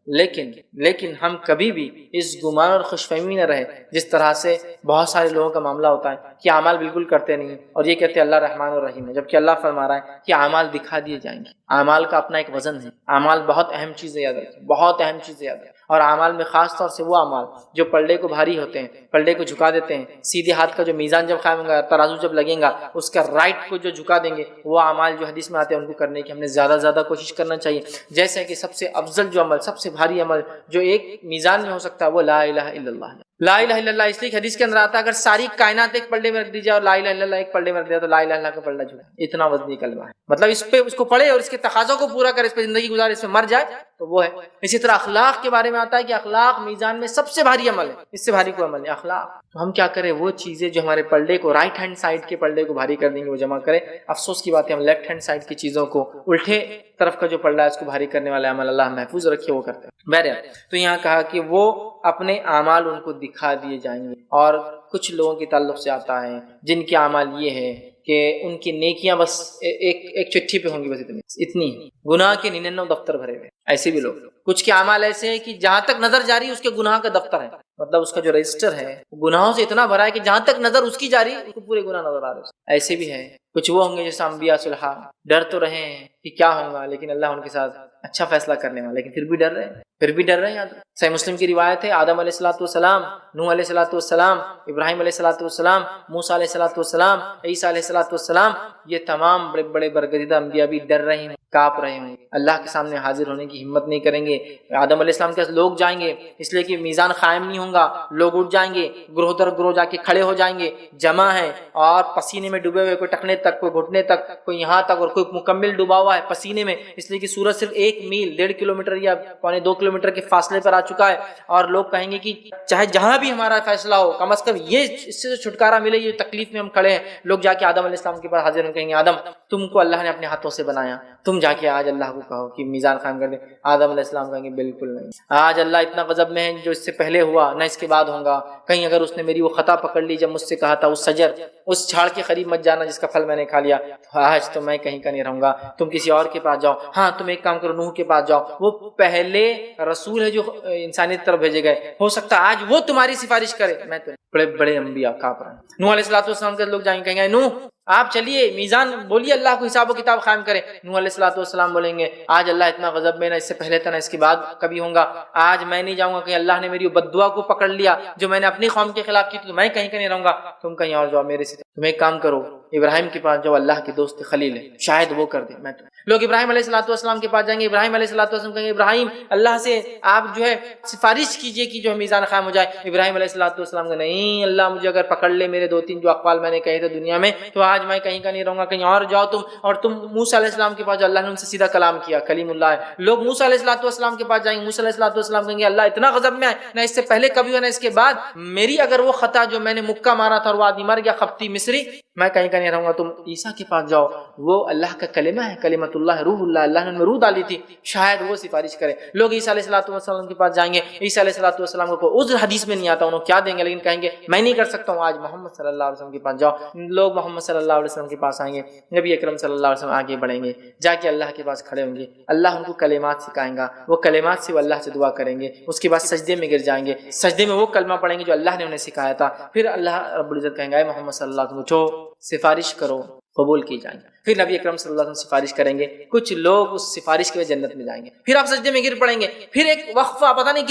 لیکن ہم کبھی بھی اس گمان اور خوش فہمی نہ رہے جس طرح سے بہت سارے لوگوں کا معاملہ ہوتا ہے کہ اعمال بالکل کرتے نہیں اور یہ کہتے ہیں اللہ رحمان الرحیم ہے, جبکہ اللہ فرما رہا ہے کہ اعمال دکھا دیے جائیں گے. اعمال کا اپنا ایک وزن ہے, اعمال بہت اہم چیز ہے, یاد رکھیں بہت اہم چیز ہے یاد رکھیں. اور اعمال میں خاص طور سے وہ اعمال جو پلڑے کو بھاری ہوتے ہیں, پلڑے کو جھکا دیتے ہیں. سیدھے ہاتھ کا جو میزان جب قائم ہوگا, ترازو جب لگیں گا, اس کا رائٹ کو جو جھکا دیں گے, وہ اعمال جو حدیث میں آتے ہیں ان کو کرنے کی ہم نے زیادہ کوشش کرنا چاہیے. جیسے کہ سب سے افضل جو عمل, سب سے بھاری عمل جو ایک میزان میں ہو سکتا ہے وہ لا الہ الا اللہ ہے. لا الہ الا اللہ اس لیے حدیث کے اندر آتا ہے اگر ساری کائنات ایک پلڑے میں رکھ دی جائے اور لا الہ الا اللہ ایک پلڑے میں رکھ دیا تو لا الہ الا اللہ کا پلڑا جھکا, اتنا وزنی کلمہ ہے. مطلب اس کو پڑھے اور اس کے تقاضوں کو پورا کرے, اس پہ زندگی گزارے, اس میں مر جائے تو وہ ہے. اسی طرح اخلاق کے بارے میں آتا ہے کہ اخلاق میزان میں سب سے بھاری عمل ہے, اس سے بھاری کوئی عمل نہیں اخلاق. تو ہم کیا کریں, وہ چیزیں جو ہمارے پلڑے کو, رائٹ ہینڈ سائڈ کے پلڑے کو بھاری کر دیں گے, وہ جمع کریں. افسوس کی بات ہے ہم لیفٹ ہینڈ سائڈ کی چیزوں کو, الٹے طرف کا جو پلڑا ہے اس کو بھاری کرنے والے عمل اللہ محفوظ رکھے وہ کرتے ہیں. بہرحال تو یہاں کہا کہ وہ اپنے اعمال ان کو دکھا دیے جائیں گے. اور کچھ لوگوں کے تعلق سے آتا ہے جن کے اعمال یہ ہے کہ ان کی نیکیاں بس ایک چٹھی پہ ہوں گی, بس اتنی گناہ کے 99 دفتر بھرے ہوئے. ایسے بھی لوگ, کچھ کے اعمال ایسے ہیں کہ جہاں تک نظر جاری اس کے گناہ کا دفتر ہے, مطلب اس کا جو رجسٹر ہے گناہوں سے اتنا بھرا ہے کہ جہاں تک نظر اس کی جاری اس کو پورے گناہ نظر آ رہے ہیں. ایسے بھی ہے. کچھ وہ ہوں گے جیسے انبیاء صلحاء, ڈر تو رہے ہیں کہ کیا ہوگا, لیکن اللہ ان کے ساتھ اچھا فیصلہ کرنے والا, لیکن پھر بھی ڈر رہے ہیں. یاد صحیح مسلم کی روایت ہے, آدم علیہ الصلوۃ والسلام, نوح علیہ الصلوۃ والسلام, ابراہیم علیہ الصلوۃ والسلام, موسیٰ علیہ الصلوۃ والسلام, عیسیٰ علیہ الصلوۃ والسلام, یہ تمام بڑے بڑے برگزیدہ انبیاء بھی ڈر رہے ہیں, کانپ رہے ہیں, اللہ کے سامنے حاضر ہونے کی ہمت نہیں کریں گے. آدم علیہ السلام کے پاس لوگ جائیں گے اس لیے کہ میزان قائم نہیں ہوگا, لوگ اٹھ جائیں گے, گروہ در گروہ جا کے کھڑے ہو جائیں گے, جمع ہے اور پسینے میں ڈوبے ہوئے, کوئی ٹکنے تک, کوئی گھٹنے تک, کوئی یہاں تک, اور کوئی مکمل ڈوبا ہوا ہے پسینے میں, اس لیے کہ سورج صرف 1 میل 1.5 کلومیٹر یا 1.25 کلومیٹر کے فاصلے پر آ چکا ہے. اور لوگ کہیں گے کہ چاہے جہاں بھی ہمارا فیصلہ ہو, کم از کم یہ اس سے چھٹکارا ملے, یہ تکلیف میں ہم کھڑے ہیں. لوگ جا کے آدم علیہ السلام کے پاس حاضر ہیں, کہیں گے آدم تم کو اللہ نے اپنے ہاتھوں سے بنایا, تم تم جا کے آج اللہ کو کہو کہ میزان قائم کر دیں. آدم علیہ السلام کہیں گے بالکل نہیں, آج اللہ اتنا غضب میں ہے جو اس سے پہلے ہوا نہ اس کے بعد ہوگا. کہیں اگر اس نے میری وہ خطا پکڑ لی جب مجھ سے کہا تھا اس شجر, اس جھاڑ کے قریب مت جانا جس کا پھل میں نے کھا لیا, تو آج تو میں کہیں کا نہیں رہوں گا, تم کسی اور کے پاس جاؤ. ہاں تم ایک کام کرو, نوح کے پاس جاؤ, وہ پہلے رسول ہے جو انسانیت طرف بھیجے گئے, ہو سکتا ہے آج وہ تمہاری سفارش کرے. میں تو بڑے بڑے انبیاء کاپ رہے ہیں. نوح علیہ السلام کے لوگ جائیں گے, کہیں گے نوح آپ چلیے میزان بولیے اللہ کو حساب و کتاب قائم کرے. نوح علیہ السلام بولیں گے آج اللہ اتنا غضب میں, نہ اس سے پہلے تھا نہ اس کے بعد کبھی ہوں گا, آج میں نہیں جاؤں گا. کہ اللہ نے میری بد دعا کو پکڑ لیا جو میں نے اپنی قوم کے خلاف کی, تو میں کہیں کا نہیں رہوں گا, تم کہیں اور جاؤ میرے سے. تم ایک کام کرو, ابراہیم کے پاس جو اللہ کے دوست خلیل ہے, شاید وہ کر دے. میں تو لوگ ابراہیم علیہ السلام کے پاس جائیں گے, ابراہیم علیہ السلام کہیں گے ابراہیم اللہ سے آپ جو ہے سفارش کیجئے کہ جو میزان قائم ہو جائے. ابراہیم علیہ السلام کہ نہیں, اللہ مجھے اگر پکڑ لے میرے 2-3 جو اقوال میں نے کہے تھے دنیا میں, تو آج میں کہیں کا نہیں رہوں گا, کہیں اور جاؤ تم. اور تم موسیٰ علیہ السلام کے پاس جو اللہ نے ان سے سیدھا کلام کیا, کلیم اللہ ہے, لوگ موسیٰ علیہ السلام کے پاس جائیں گے, موسیٰ علیہ السلام کہیں گے اللہ اتنا غضب میں ہے, نہ اس سے پہلے کبھی ہوا نہ اس کے بعد, میری اگر وہ خطا جو میں نے مکہ مارا تھا اور وہ آدمی مر گیا خپتی مصری, میں کہیں کا نہیں رہوں گا. تم عیسیٰ کے پاس جاؤ, وہ اللہ کا کلمہ ہے, کلمۃ اللہ, روح اللہ, اللہ نے روح ڈالی تھی, شاید وہ سفارش کرے. لوگ عیسیٰ علیہ السلام کے پاس جائیں گے, عیسیٰ علیہ السلام کو عذر حدیث میں نہیں آتا, انہوں کیا دیں گے, لیکن کہیں گے میں نہیں کر سکتا ہوں. آج محمد صلی اللہ علیہ وسلم کے پاس جاؤ, لوگ محمد صلی اللہ علیہ وسلم کے پاس آئیں گے, نبی اکرم صلی اللہ علیہ وسلم آگے بڑھیں گے, جا کے اللہ کے پاس کھڑے ہوں گے, اللہ ان کو کلمات سکھائیں گا, وہ کلمات سے وہ اللہ سے دعا کریں گے, اس کے بعد سجدے میں گر جائیں گے, سجدے میں وہ کلمہ پڑھیں گے جو اللہ نے انہیں سکھایا تھا. پھر اللہ رب العزت کہیں گے اے محمد صلی اللہ علیہ وسلم اٹھو, سفارش کرو, قبول کی جائیں گے. پھر نبی اکرم صلی اللہ علیہ وسلم سفارش کریں گے, کچھ لوگ اس سفارش کے وجہ جنت میں جائیں گے. پھر آپ سجدے میں گر پڑیں گے, پھر ایک وقفہ پتہ نہیں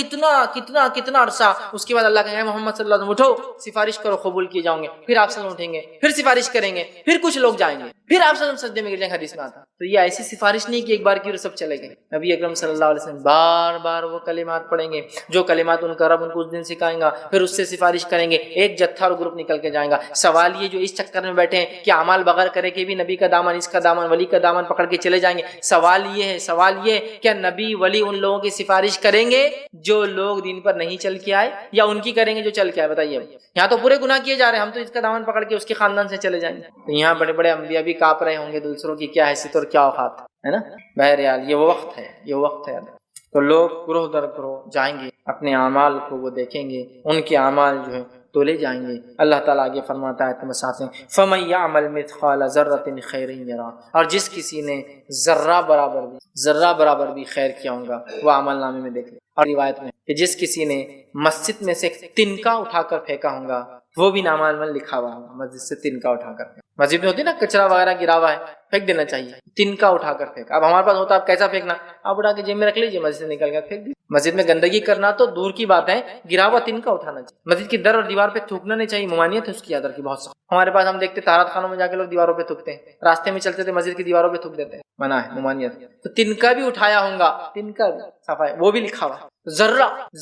کتنا عرصہ, اس کے بعد اللہ کہیں گے محمد صلی اللہ علیہ وسلم اٹھو, سفارش کرو, قبول کیے جاؤں گے. پھر آپ صلی اللہ علیہ وسلم اٹھیں گے, پھر سفارش کریں گے, پھر کچھ لوگ جائیں گے, پھر آپ صلی اللہ علیہ وسلم سجدے میں گر جائیں گے, حدیث میں آتا. تو یہ ایسی سفارش نہیں کہ ایک بار کی اور سب چلے گئے. نبی اکرم صلی اللہ علیہ وسلم بار بار وہ کلمات پڑھیں گے جو کلمات ان کا رب ان کو اس دن سکھائیں گا, پھر اس سے سفارش کریں گے, ایک جتھا اور گروپ نکل کے جائیں گا. سوال یہ جو اس چکر میں بیٹھے ہیں کہ اعمال بغیر کرے کہ بھی نبی کا دامن, اس کا دامن, ولی کا دامن پکڑ کے چلے جائیں گے, سوال یہ کیا نبی ولی ان لوگوں کی سفارش کریں گے جو لوگ دین پر نہیں چل کے آئے, یا ان کی کریں گے جو چل کے آئے؟ بتائیے. یہاں تو پورے گناہ کیے جا رہے ہیں, ہم تو اس کا دامن پکڑ کے اس کے خاندان سے چلے جائیں گے. تو یہاں بڑے بڑے انبیاء بھی کاپ رہے ہوں گے دوسروں کی کیا حیثیت اور کیا اوقات ہے نا. بہرحال یہ وقت ہے. تو لوگ گروہ در گروہ جائیں گے, اپنے اعمال کو وہ دیکھیں گے, ان کے اعمال جو ہے تو لے جائیں گے. اللہ تعالیٰ آگے فرماتا ہے تم ساتھ ہیں فَمَن يَعْمَلْ مِثْقَالَ ذَرَّةٍ خَيْرٍ يَرَهُ, اور جس کسی نے ذرہ برابر بھی خیر کیا ہوگا وہ عمل نامے میں دیکھ لے. اور روایت میں کہ جس کسی نے مسجد میں سے ایک تنکا اٹھا کر پھینکا ہوگا وہ بھی نامہ میں لکھا ہوا ہوگا. مسجد سے تنکا اٹھا کر, مسجد میں ہوتی نا کچرا وغیرہ گرا ہوا ہے, پھینک دینا چاہیے, تنکا اٹھا کر پھینکا. اب ہمارے پاس ہوتا ہے, آپ کیسا پھینکنا, آپ اٹھا کے جیب میں رکھ لیجیے, مسجد سے نکل کر پھینک دیجیے. مسجد میں گندگی کرنا تو دور کی بات ہے, گرا ہوا تنکا اٹھانا چاہیے. مسجد کی در اور دیوار پہ تھوکنا نہیں چاہیے, ممانعت ہے اس کی یاد رکھیے بہت سخت. ہمارے پاس ہم دیکھتے طہارت خانوں میں جا کے لوگ دیواروں پہ تھوکتے ہیں, راستے میں چلتے تھے مسجد کی دیواروں پہ تھوک دیتے ہیں, منع ہے, ممانعت. تو تنکا بھی اٹھایا ہوگا, تنکا بھی صفائی وہ بھی لکھا ہوا ہے,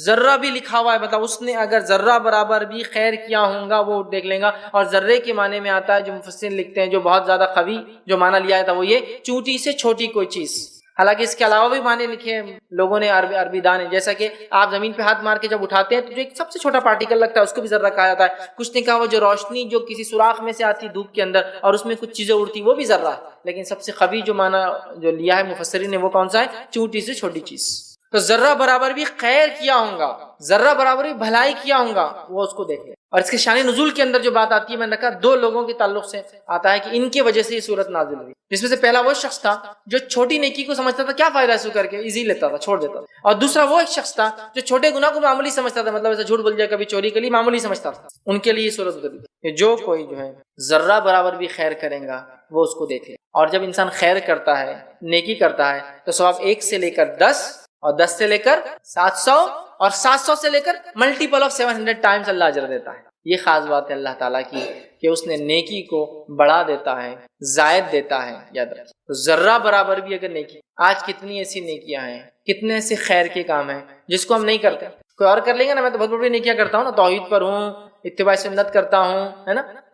ذرہ بھی لکھا ہوا ہے. مطلب اس نے اگر ذرہ برابر بھی خیر کیا ہوگا وہ دیکھ لیں گا. اور ذرے کے معنی میں آتا ہے جو مفسرین لکھتے ہیں, جو بہت زیادہ قوی جو معنی لیا تھا وہ یہ چونٹی سے چھوٹی کوئی چیز. حالانکہ اس کے علاوہ بھی معنی لکھے ہیں لوگوں نے, عربی دان ہے, جیسا کہ آپ زمین پہ ہاتھ مار کے جب اٹھاتے ہیں تو جو ایک سب سے چھوٹا پارٹیکل لگتا ہے اس کو بھی ذرہ کہا جاتا ہے. کچھ نے کہا وہ جو روشنی جو کسی سوراخ میں سے آتی دھوپ کے اندر اور اس میں کچھ چیزیں اڑتی وہ بھی ذرہ ہے. لیکن سب سے قوی جو معنی جو لیا ہے مفسرین نے وہ کون سا ہے, چونٹی سے چھوٹی چیز. تو ذرہ برابر بھی خیر کیا ہوگا, ذرہ برابر بھی بھلائی کیا ہوگا, وہ اس کو دیکھ لے. اور اس کے شان نزول کے اندر جو بات آتی ہے, میں نے کہا 2 لوگوں کے تعلق سے آتا ہے کہ ان کی وجہ سے یہ صورت نازل ہوئی. جس میں سے پہلا وہ شخص تھا جو چھوٹی نیکی کو سمجھتا تھا کیا فائدہ اس کو کر کے, ایزی لیتا تھا, چھوڑ دیتا تھا. اور دوسرا وہ ایک شخص تھا جو چھوٹے گناہ کو معمولی سمجھتا تھا, مطلب ایسا جھوٹ بول جائے, کبھی چوری کے لیے معمولی سمجھتا تھا. ان کے لیے یہ صورت اتری کہ جو کوئی جو ہے ذرہ برابر بھی خیر کرے گا وہ اس کو دیکھ لے. اور جب انسان خیر کرتا ہے, نیکی کرتا ہے, تو ثواب 1 سے لے کر 10 اور 10 سے لے کر 700 اور 700 سے لے کر ملٹیپل آف 700 ٹائمز اللہ اجر دیتا ہے. یہ خاص بات ہے اللہ تعالیٰ کی کہ اس نے نیکی کو بڑھا دیتا ہے, زائد دیتا ہے. یاد رکھیں تو ذرہ برابر بھی اگر نیکی, آج کتنی ایسی نیکیاں ہیں, کتنے ایسے خیر کے کام ہیں جس کو ہم نہیں کرتے. کوئی اور کر لیں گے نا, میں تو بہت بڑی نیکیاں کرتا ہوں نا, توحید پر ہوں, اتباع سنت کرتا ہوں, ہے نا,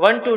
1 to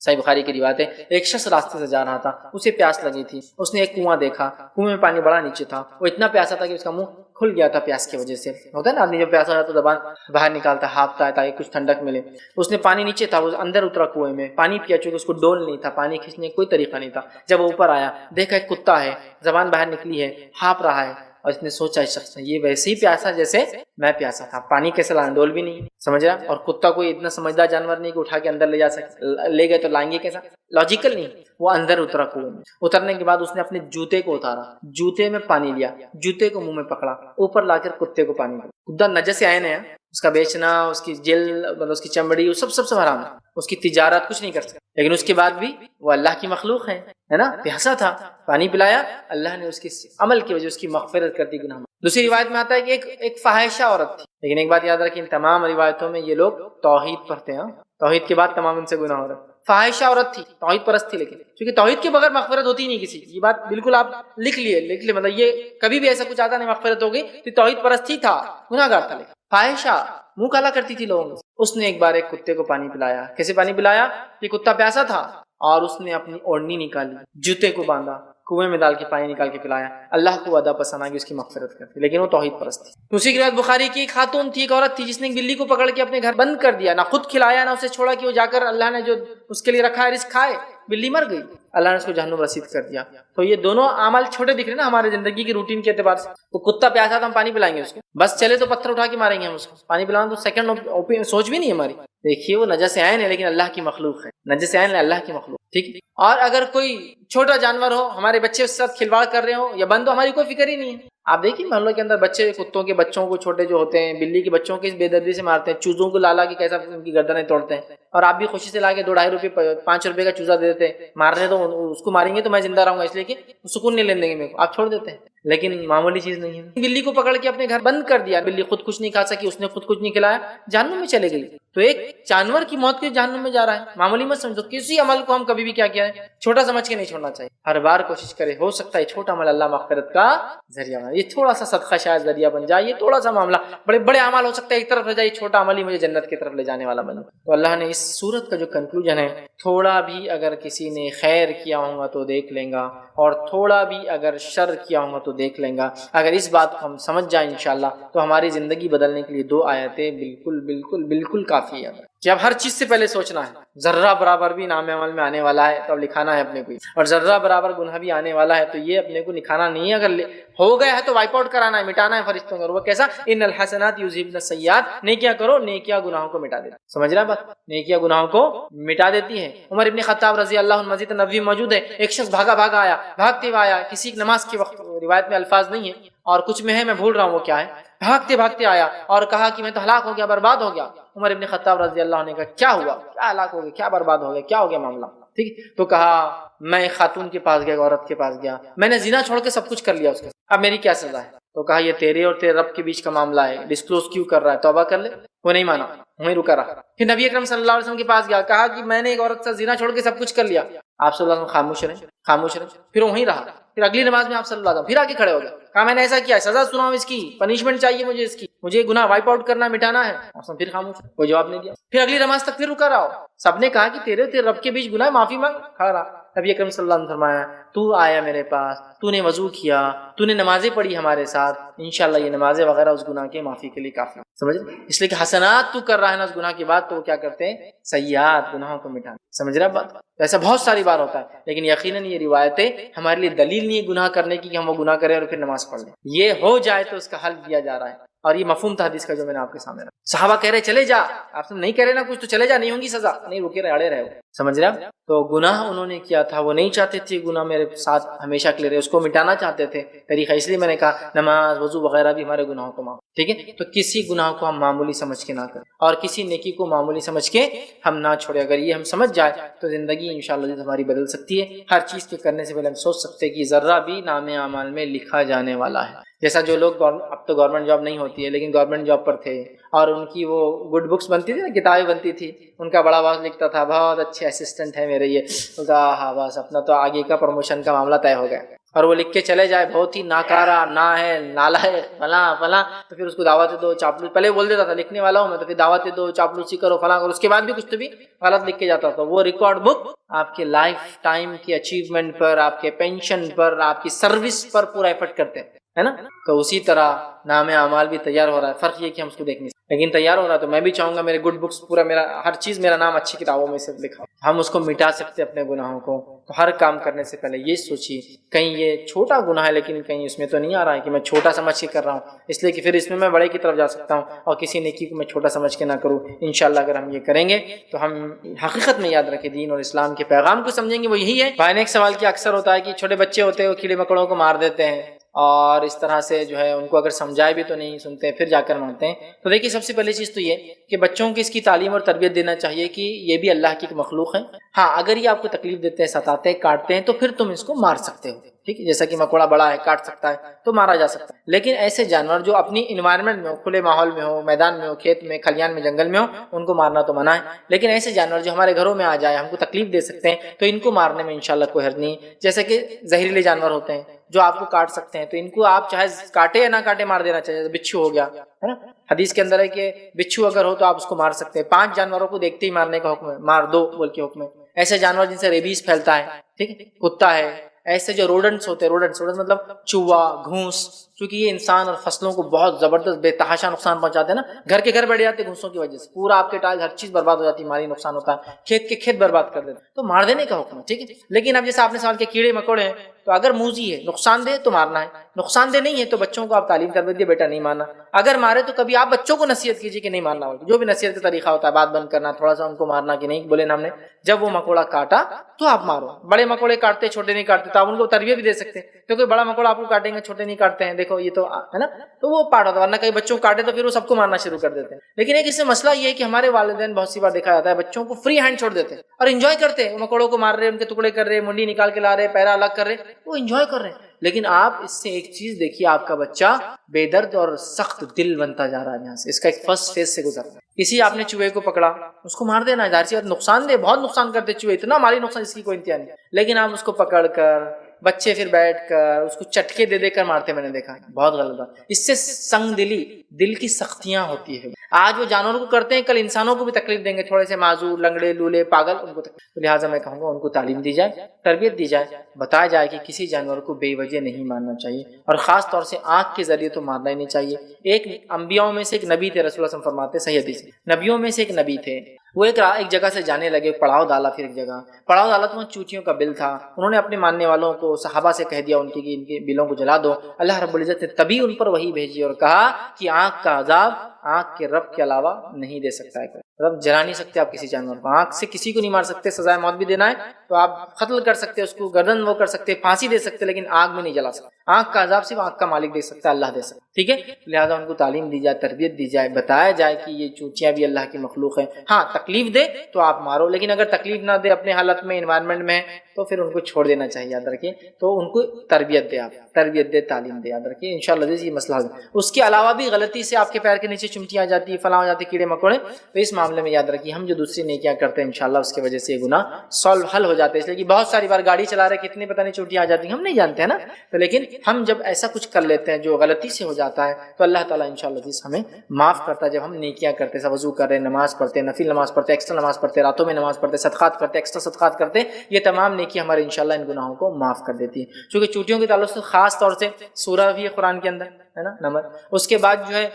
صحیح بخاری کی روایت ہے. ایک شخص راستے سے جا رہا تھا, اسے پیاس لگی تھی, اس نے ایک کنواں دیکھا, کنویں میں پانی بڑا نیچے تھا, وہ اتنا پیاسا تھا کہ اس کا منہ کھل گیا تھا پیاس کی وجہ سے. ہوتا ہے نا آدمی جب پیاسا رہتا تو زبان باہر نکالتا, ہانپتا ہے تاکہ کچھ ٹھنڈک ملے. اس نے پانی نیچے تھا, وہ اندر اترا کنویں میں, پانی پیا, چونکہ اس کو ڈول نہیں تھا, پانی کھینچنے کا کوئی طریقہ نہیں تھا. جب وہ اوپر آیا دیکھا ایک کتا ہے, زبان باہر نکلی ہے, ہانپ رہا ہے, اور اس نے سوچا اس شخص نے یہ ویسے ہی پیاسا جیسے میں پیاسا تھا, پانی کیسے لانا, ڈول بھی نہیں, سمجھ رہا. اور کتا کوئی اتنا سمجھدار جانور نہیں کہ اٹھا کے اندر لے جا سکے, لے گئے تو لائیں گے کیسا, لاجیکل نہیں. وہ اندر اترا کنویں میں, اترنے کے بعد اس نے اپنے جوتے کو اتارا, جوتے میں پانی لیا, جوتے کو منہ میں پکڑا, اوپر لا کر کتے کو پانی دیا. کتا نجس عین ہے, اس کا بیچنا, اس کی جلد, مطلب اس کی چمڑی, وہ سب حرام ہے, اس کی تجارت کچھ نہیں کر سکتا. لیکن اس کے بعد بھی وہ اللہ کی مخلوق ہے نا, پیاسا تھا, پانی پلایا, اللہ نے اس کے عمل کی وجہ اس کی مغفرت کر دی گناہ. دوسری روایت میں آتا ہے کہ ایک فاحشہ عورت تھی, لیکن ایک بات یاد رکھیں, ان تمام روایتوں میں یہ لوگ توحید پڑھتے ہیں, توحید کے بعد تمام ان سے گناہ ہو رہا ہے. فاحشہ عورت تھی, توحید پرست تھی, لیکن کیونکہ توحید کے بغیر مغفرت ہوتی نہیں کسی کی, یہ بات بالکل آپ لکھ لیے, مطلب یہ کبھی بھی ایسا کچھ آتا نہیں مغفرت ہوگی, تو توحید پرست ہی تھا, گناہ گار تھا, لیکن فاحشہ, منہ کالا کرتی تھی لوگوں. اس نے ایک بار ایک کتے کو پانی پلایا. کیسے پانی پلایا, یہ کتا پیاسا تھا, اور اس نے اپنی اوڑھنی نکالی, جوتے کو باندھا, کنویں میں ڈال کے پانی نکال کے پلایا. اللہ کو ادا پسند آ گئی, اس کی مغفرت کرتی, لیکن وہ توحید پرست تھی. دوسری روایت بخاری کی, ایک خاتون تھی, ایک عورت تھی, جس نے ایک بلی کو پکڑ کے اپنے گھر بند کر دیا, نہ خود کھلایا نہ اسے چھوڑا کہ وہ جا کر اللہ نے جو اس کے لیے رکھا ہے رزق کھائے. بلی مر گئی, اللہ نے اس کو جہنم رسید کر دیا. تو یہ دونوں اعمال چھوٹے دکھ رہے نا ہمارے زندگی کی روٹین کے اعتبار سے. وہ کتا پیاسا تھا, ہم پانی پلائیں گے اس کو, بس چلے تو پتھر اٹھا کے ماریں گے ہم اس کو, پانی پلانا تو سیکنڈ سوچ بھی نہیں ہماری. دیکھیے وہ نجس عین ہے, لیکن اللہ کی مخلوق ہے, نجس عین ہے اللہ کی مخلوق, ٹھیک. اور اگر کوئی چھوٹا جانور ہو, ہمارے بچے اس کے ساتھ کھلواڑ کر رہے ہو یا بند ہو, ہماری کوئی فکر ہی نہیں ہے. آپ دیکھیے محلوں کے اندر بچے کتوں کے بچوں کو, چھوٹے جو ہوتے ہیں, بلی کے بچوں کے بے دردی سے مارتے ہیں, چوزوں کو لا کے کیسا ان کی گردنیں توڑتے ہیں, اور آپ بھی خوشی سے لا کے 2-2.5 روپے 5 روپے کا چوزا دے دیتے ہیں. مارنے تو اس کو ماریں گے تو میں زندہ رہوں گا, اس لیے کہ سکون نہیں لینے دیں گے میرے کو, آپ چھوڑ دیتے ہیں. لیکن معمولی چیز نہیں ہے. بلی کو پکڑ کے اپنے گھر بند کر دیا, بلی خود کچھ نہیں کھا سکی, اس نے خود کچھ نہیں کھلایا, جہنم میں چلے گئی. تو ایک جانور کی موت کے جہنم میں جا رہا ہے, معمولی مت سمجھو. کسی عمل کو ہم کبھی بھی کیا ہے, چھوٹا سمجھ کے نہیں چھوڑنا چاہیے. ہر بار کوشش کرے, ہو سکتا ہے چھوٹا عمل اللہ مغفرت کا ذریعہ بنے, یہ تھوڑا سا صدقہ شاید ذریعہ بن جائے, یہ تھوڑا سا معاملہ, بڑے اعمال ہو سکتا ہے ایک طرف لے جائے, چھوٹا عمل ہی مجھے جنت کی طرف لے جانے والا بنے. تو اللہ نے اس سورت کا جو کنکلوژن ہے, تھوڑا بھی اگر کسی نے خیر کیا ہوگا تو دیکھ لیں گا, اور تھوڑا بھی اگر شر کیا ہوگا تو دیکھ لیں گا. اگر اس بات کو ہم سمجھ جائیں انشاءاللہ, تو ہماری زندگی بدلنے کے لیے 2 آیتیں بالکل کافی ہے. کہ اب ہر چیز سے پہلے سوچنا ہے, ذرہ برابر بھی نام عمل میں آنے والا ہے تو اب لکھانا ہے اپنے کو, اور ذرہ برابر گناہ بھی آنے والا ہے تو یہ اپنے کو لکھانا نہیں ہے. اگر ہو گیا ہے تو وائپ آؤٹ کرانا ہے, مٹانا ہے فرشتوں کو. وہ کیسا, ان الحسنات یذہبن السیئات, نیکیاں کرو, نیکیاں گناہوں کو مٹا دیتی, سمجھ رہا بات, نیکیاں گناہوں کو مٹا دیتی ہے. عمر ابن خطاب رضی اللہ عنہ مزید نبوی موجود ہے, ایک شخص بھاگا آیا, بھاگتے ہوئے آیا, کسی نماز کے وقت, روایت میں الفاظ نہیں ہے اور کچھ میں ہے, میں بھول رہا ہوں وہ کیا ہے, بھاگتے آیا اور کہا کہ میں تو ہلاک ہو گیا, برباد ہو گیا. عمر ابن خطاب رضی اللہ عنہ نے کہا کیا ہوا, کیا ہلاک ہو گیا, کیا برباد ہو گیا, کیا ہو گیا معاملہ, ٹھیک. تو کہا میں ایک خاتون کے پاس گیا, عورت کے پاس گیا, میں نے زنا چھوڑ کے سب کچھ کر لیا اس کے, اب میری کیا سزا ہے. تو کہا یہ تیرے اور تیرے رب کے بیچ کا معاملہ ہے, ڈسکلوز کیوں کر رہا ہے, توبہ کر لے. وہ نہیں مانا, وہیں رکا رہا. پھر نبی اکرم صلی اللہ علیہ وسلم کے پاس گیا, کہا کہ میں نے ایک عورت سے زنا چھوڑ کے سب کچھ کر لیا. آپ صلی اللہ علیہ وسلم خاموش رہے. پھر وہیں رہا. پھر اگلی نماز میں آپ صلی اللہ علیہ وسلم پھر آگے کھڑے ہو گئے, کہا میں نے ایسا کیا ہے, سزا سناؤ اس کی, پنشمنٹ چاہیے مجھے اس کی, مجھے گناہ وائپ آؤٹ کرنا, مٹانا ہے. پھر خاموش, کوئی جواب نہیں دیا. پھر اگلی نماز تک پھر رکا رہا. سب نے کہا کہ تیرے رب کے بیچ گناہ, معافی مانگ, کھڑا رہا. نبی اکرم صلی اللہ علیہ وسلم فرمایا, تو آیا میرے پاس, تو نے وضو کیا, تو نے نمازیں پڑھی ہمارے ساتھ, انشاءاللہ یہ نمازیں وغیرہ اس گناہ کے معافی کے لیے کافی, سمجھ. اس لیے کہ حسنات تو کر رہا ہے نا اس گناہ کے بعد, تو وہ کیا کرتے ہیں, سیئات, گناہوں کو مٹانا, سمجھ رہا بات. ایسا بہت ساری بار ہوتا ہے, لیکن یقیناً یہ روایتیں ہمارے لیے دلیل نہیں ہے گناہ کرنے کی کہ ہم وہ گناہ کریں اور پھر نماز پڑھ لیں. یہ ہو جائے تو اس کا حل دیا جا رہا ہے, اور یہ مفہوم تھا حدیث کا جو میں نے آپ کے سامنے رکھا. صحابہ کہہ رہے چلے جا, آپ سے نہیں کہہ رہے نا کچھ تو چلے جا, نہیں ہوں گی سزا, نہیں رکے رہے, اڑے رہے, سمجھ رہے. تو گناہ انہوں نے کیا تھا, وہ نہیں چاہتے تھے گناہ میرے ساتھ ہمیشہ کے لیے رہے, اس کو مٹانا چاہتے تھے. طریقہ اس لیے میں نے کہا نماز وضو وغیرہ بھی ہمارے گناہوں کو معاف, ٹھیک ہے. تو کسی گناہ کو ہم معمولی سمجھ کے نہ کریں, اور کسی نیکی کو معمولی سمجھ کے ہم نہ چھوڑیں. اگر یہ ہم سمجھ جائے تو زندگی انشاءاللہ ہماری بدل سکتی ہے. ہر چیز کے کرنے سے پہلے ہم سوچ سکتے ہیں کہ ذرہ بھی نام اعمال میں لکھا جانے والا ہے. جیسا جو لوگ اب تو گورنمنٹ جاب نہیں ہوتی ہے لیکن گورنمنٹ جاب پر تھے, اور ان کی وہ گڈ بکس بنتی تھی نا, کتابیں بنتی تھی, ان کا بڑا باس لکھتا تھا بہت اچھے اسسٹنٹ ہے میرے, یہ ہاں بس اپنا تو آگے کا پروموشن کا معاملہ طے ہو گیا. اور وہ لکھ کے چلے جائے بہت ہی ناکارہ، نا ہے، نالا ہے، فلاں فلاں، تو پھر اس کو دعوت دو، چاپلوس، پہلے بول دیتا تھا لکھنے والا ہوں میں، تو پھر دعوت دو، چاپلوسی کرو، فلاں کرو، اس کے بعد بھی کچھ تو بھی غلط لکھ کے جاتا تھا. وہ ریکارڈ بک آپ کے لائف ٹائم کی اچیومنٹ پر، آپ کے پینشن پر، آپ کی سروس پر پورا ایفرٹ کرتے ہیں، ہے نا. تو اسی طرح نام اعمال بھی تیار ہو رہا ہے. فرق یہ کہ ہم اس کو دیکھ نہیں سکتے، لیکن تیار ہو رہا ہے. تو میں بھی چاہوں گا میرے گڈ بکس پورا، میرا ہر چیز، میرا نام اچھی کتابوں میں سے لکھا. ہم اس کو مٹا سکتے اپنے گناہوں کو. تو ہر کام کرنے سے پہلے یہ سوچیے کہیں یہ چھوٹا گناہ ہے لیکن کہیں اس میں تو نہیں آ رہا ہے کہ میں چھوٹا سمجھ کے کر رہا ہوں، اس لیے کہ پھر اس میں بڑے کی طرف جا سکتا ہوں اور کسی نیکی کو میں چھوٹا سمجھ کے نہ کروں. انشاءاللہ اگر ہم یہ کریں گے تو ہم حقیقت میں یاد رکھیں دین اور اسلام کے پیغام کو سمجھیں گے. وہ یہی ہے. بھائی نے ایک سوال کیا اکثر ہوتا ہے کہ چھوٹے بچے ہوتے ہیں وہ کیڑے مکوڑوں کو مار دیتے ہیں اور اس طرح سے جو ہے ان کو اگر سمجھائے بھی تو نہیں سنتے پھر جا کر مانتے ہیں. تو دیکھیے سب سے پہلی چیز تو یہ کہ بچوں کی اس کی تعلیم اور تربیت دینا چاہیے کہ یہ بھی اللہ کی ایک مخلوق ہے. ہاں اگر یہ آپ کو تکلیف دیتے ہیں، ستاتے ہیں، کاٹتے ہیں تو پھر تم اس کو مار سکتے ہو، ٹھیک ہے. جیسا کہ مکوڑا بڑا ہے، کاٹ سکتا ہے تو مارا جا سکتا ہے. لیکن ایسے جانور جو اپنی انوائرمنٹ میں ہو، کھلے ماحول میں ہو، میدان میں ہو، کھیت میں، کھلیان میں، جنگل میں ہو، ان کو مارنا تو منع ہے. لیکن ایسے جانور جو ہمارے گھروں میں آ جائے، ہم کو تکلیف دے سکتے ہیں، تو ان کو مارنے میں انشاءاللہ کوئی حرج نہیں. جیسے کہ زہریلے جانور ہوتے ہیں جو آپ کو کاٹ سکتے ہیں، تو ان کو آپ چاہے کاٹے یا نہ کاٹے مار دینا چاہیے. بچھو ہو گیا ہے نا، حدیث کے اندر ہے کہ بچھو اگر ہو تو آپ اس کو مار سکتے ہیں. 5 جانوروں کو دیکھتے ہی مارنے کا حکم ہے، مار دو بول کے حکم ہے. ایسے جانور جن سے ریبیز پھیلتا ہے، ٹھیک ہے، کتا ہے. ایسے جو روڈنٹس ہوتے ہیں، روڈنٹس مطلب چوہا، گھونس، چونکہ یہ انسان اور فصلوں کو بہت زبردست بے تحاشا نقصان پہنچاتے ہیں نا. گھر کے گھر بیٹھ جاتے ہیں گھونسوں کی وجہ سے، پورا آپ کے ٹائل ہر چیز برباد ہو جاتی ہے، مالی نقصان ہوتا ہے، کھیت کے کھیت برباد کر دیتے ہیں. تو مار دینے کا حکم ہے، ٹھیک ہے. لیکن اب جیسے آپ نے سوال کیا کیڑے مکوڑے ہیں، تو اگر موذی ہے، نقصان دہ، تو مارنا ہے. نقصان دہ نہیں ہے تو بچوں کو آپ تعلیم تربیت دیے بیٹا نہیں مارنا. اگر مارے تو کبھی آپ بچوں کو نصیحت کیجیے کہ نہیں مارنا ہوگا، جو بھی نصیحت کا طریقہ ہوتا ہے، بات بند کرنا، تھوڑا سا ان کو مارنا کہ نہیں بولے نا ہم نے. جب وہ مکوڑا کاٹا تو آپ مارو. بڑے مکوڑے کاٹتے چھوٹے نہیں کاٹتے، تو آپ ان کو تربیت بھی دے سکتے ہیں. کیونکہ بڑا مکوڑا آپ کو کاٹیں گے، چھوٹے نہیں کاٹتے ہیں، دیکھو یہ تو ہے نا، تو وہ پارٹ ہوتا ہے. ورنہ کئی بچوں کو کاٹے تو پھر وہ سب کو مارنا شروع کر دیتے ہیں. لیکن ایک اس سے مسئلہ یہ ہے کہ ہمارے والدین بہت سی بار دیکھا جاتا ہے بچوں کو فری ہینڈ چھوڑ دیتے ہیں اور انجوائے کرتے ہیں. وہ مکوڑوں کو مار رہے، ان کے ٹکڑے کر رہے، منڈی نکال کے لا رہے، پیرا الگ کر رہے، وہ انجوائے کر رہے ہیں. لیکن آپ اس سے ایک چیز دیکھیے، آپ کا بچہ بے درد اور سخت دل بنتا جا رہا ہے. یہاں سے اس کا ایک فرسٹ فیز سے گزر رہا ہے. کسی آپ نے چوہے کو پکڑا، اس کو مار دینا، ظاہر سی بات نقصان دہ، بہت نقصان کرتے چوہے، اتنا مالی نقصان اس کی کوئی انتہا نہیں. لیکن آپ اس کو پکڑ کر، بچے پھر بیٹھ کر اس کو چٹکے دے دے کر مارتے، میں نے دیکھا ہے، بہت غلط بات. اس سے سنگ دلی، دل کی سختیاں ہوتی ہے. آج وہ جانوروں کو کرتے ہیں، کل انسانوں کو بھی تکلیف دیں گے، تھوڑے سے معذور، لنگڑے، لولے، پاگل، ان کو تکلیف. لہٰذا میں کہوں گا ان کو تعلیم دی جائے، تربیت دی جائے، بتایا جائے کہ کسی جانور کو بے وجہ نہیں مارنا چاہیے، اور خاص طور سے آنکھ کے ذریعے تو مارنا ہی نہیں چاہیے. ایک انبیاؤں میں سے ایک نبی تھے، رسول اللہ صلی اللہ علیہ وسلم فرماتے ہیں، صحیح حدیث، نبیوں میں سے ایک نبی تھے. وہ ایک جگہ سے جانے لگے، پڑاؤ ڈالا، پھر ایک جگہ پڑاؤ ڈالا تو وہاں چوٹیوں کا بل تھا. انہوں نے اپنے ماننے والوں کو، صحابہ سے کہہ دیا ان کی کہ ان کے بلوں کو جلا دو. اللہ رب العزت نے تبھی ان پر وحی بھیجی اور کہا کہ آنکھ کا عذاب آنکھ کے رب کے علاوہ نہیں دے سکتا ہے. رب جلا نہیں سکتے آپ کسی جانور کو، آنکھ سے کسی کو نہیں مار سکتے. سزائے موت بھی دینا ہے تو آپ قتل کر سکتے، اس کو گردن وہ کر سکتے، پھانسی دے سکتے، لیکن آگ میں نہیں جلا سکتے. آنکھ کا عذاب صرف آنکھ کا مالک دے سکتا ہے، اللہ دے سکتا ہے، ٹھیک ہے. لہٰذا ان کو تعلیم دی جائے، تربیت دی جائے، بتایا جائے کہ یہ چونٹیاں بھی اللہ کی مخلوق ہیں. ہاں تکلیف دے تو آپ مارو، لیکن اگر تکلیف نہ دے، اپنے حالت میں، انوائرمنٹ میں، تو پھر ان کو چھوڑ دینا چاہیے. یاد رکھیے، تو ان کو تربیت دے، آپ تربیت دے، تعلیم دے. یاد رکھیے انشاءاللہ یہ مسئلہ حل. اس کے علاوہ بھی غلطی سے آپ کے پیر کے نیچے چمٹیاں آ جاتی ہے، فلاں ہو جاتی، کیڑے مکوڑے، تو اس معاملے میں یاد رکھیے ہم جو دوسری نیکیاں کرتے ہیں انشاءاللہ اس کی وجہ سے یہ گناہ سالو حل ہو جاتے ہیں. اس لیے کہ بہت ساری بار گاڑی چلا رہے کتنی پتہ نہیں چوٹیاں آ جاتی ہیں، ہم نہیں جانتے ہیں نا. تو لیکن ہم جب ایسا کچھ کر لیتے ہیں جو غلطی سے ہو جاتا ہے تو اللہ تعالیٰ انشاءاللہ ہمیں معاف کرتا ہے. جب ہم نیکیاں کرتے ہیں، وضو کر رہے، نماز پڑھتے، نفل نماز پڑھتے، ایکسٹرا نماز پڑھتے، راتوں میں نماز پڑھتے، صدقات کرتے، ایکسٹرا صدقات کرتے، یہ تمام نیکی ہمارے انشاءاللہ ان گناہوں کو معاف کر دیتی ہے. چونکہ چوٹیوں کے تعلق سے خاص طور سے سورہ بھی ہے قرآن کے اندر، ہے نا، نمبر. اس کے بعد جو ہے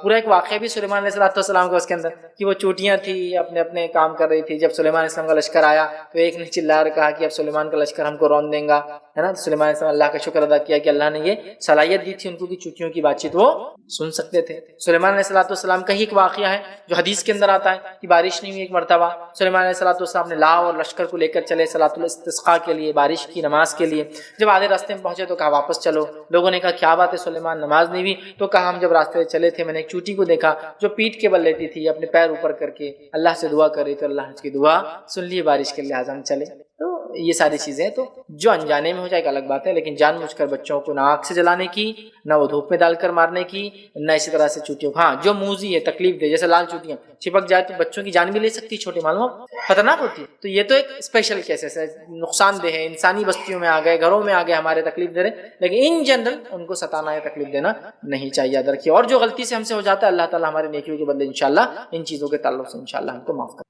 پورا ایک واقعہ بھی سلیمان علیہ السلام کا اس کے اندر، کہ وہ چوٹیاں تھی اپنے اپنے کام کر رہی تھی. جب سلیمان علیہ السلام کا لشکر آیا تو ایک نے چلا اور کہا کہ اب سلیمان کا لشکر ہم کو رون دیں گا، ہے نا. تو سلیمان علیہ السلام اللہ کا شکر ادا کیا کہ اللہ نے یہ صلاحیت دی تھی ان کو کہ چوٹیوں کی بات چیت وہ سن سکتے تھے. سلیمان علیہ السلام کا ہی ایک واقعہ ہے جو حدیث کے اندر آتا ہے کہ بارش نہیں ہوئی ایک مرتبہ. سلیمان علیہ السلام نے لاؤ اور لشکر کو لے کر چلے صلاۃ الاستسقاء کے لیے، بارش کی نماز کے لیے. جب آدھے راستے میں پہنچے تو کہا واپس چلو. لوگوں نے کہا کیا بات ہے سلیمان، نماز نہیں ہوئی؟ تو کہا ہم جب راستے چلے تھے میں نے ایک چوٹی کو دیکھا جو پیٹھ کے بل لیتی تھی، اپنے پیر اوپر کر کے اللہ سے دعا کر رہی، تو اللہ نے اس کی دعا سن لی بارش کے، لحاظ ہم چلے. تو یہ ساری چیزیں تو جو انجانے میں ہو جائے ایک الگ بات ہے، لیکن جان بوجھ کر بچوں کو نہ آگ سے جلانے کی، نہ وہ دھوپ میں ڈال کر مارنے کی، نہ اسی طرح سے چوٹیوں، ہاں جو موذی ہے تکلیف دے، جیسے لال چوٹیاں چپک جائے تو بچوں کی جان بھی لے سکتی ہے، چھوٹی معلوم خطرناک ہوتی ہے، تو یہ تو ایک اسپیشل کیسز ہے، نقصان دہ ہے، انسانی بستیوں میں آ گئے، گھروں میں آ گئے، ہمارے تکلیف دے رہے، لیکن ان جنرل ان کو ستانا یا تکلیف دینا نہیں چاہیے، یاد رکھیے۔ اور جو غلطی سے ہم سے ہو جاتا ہے اللہ تعالیٰ ہمارے نیکیوں کے بدلے انشاءاللہ ان چیزوں کے تعلق سے انشاءاللہ ہم کو معاف کرے۔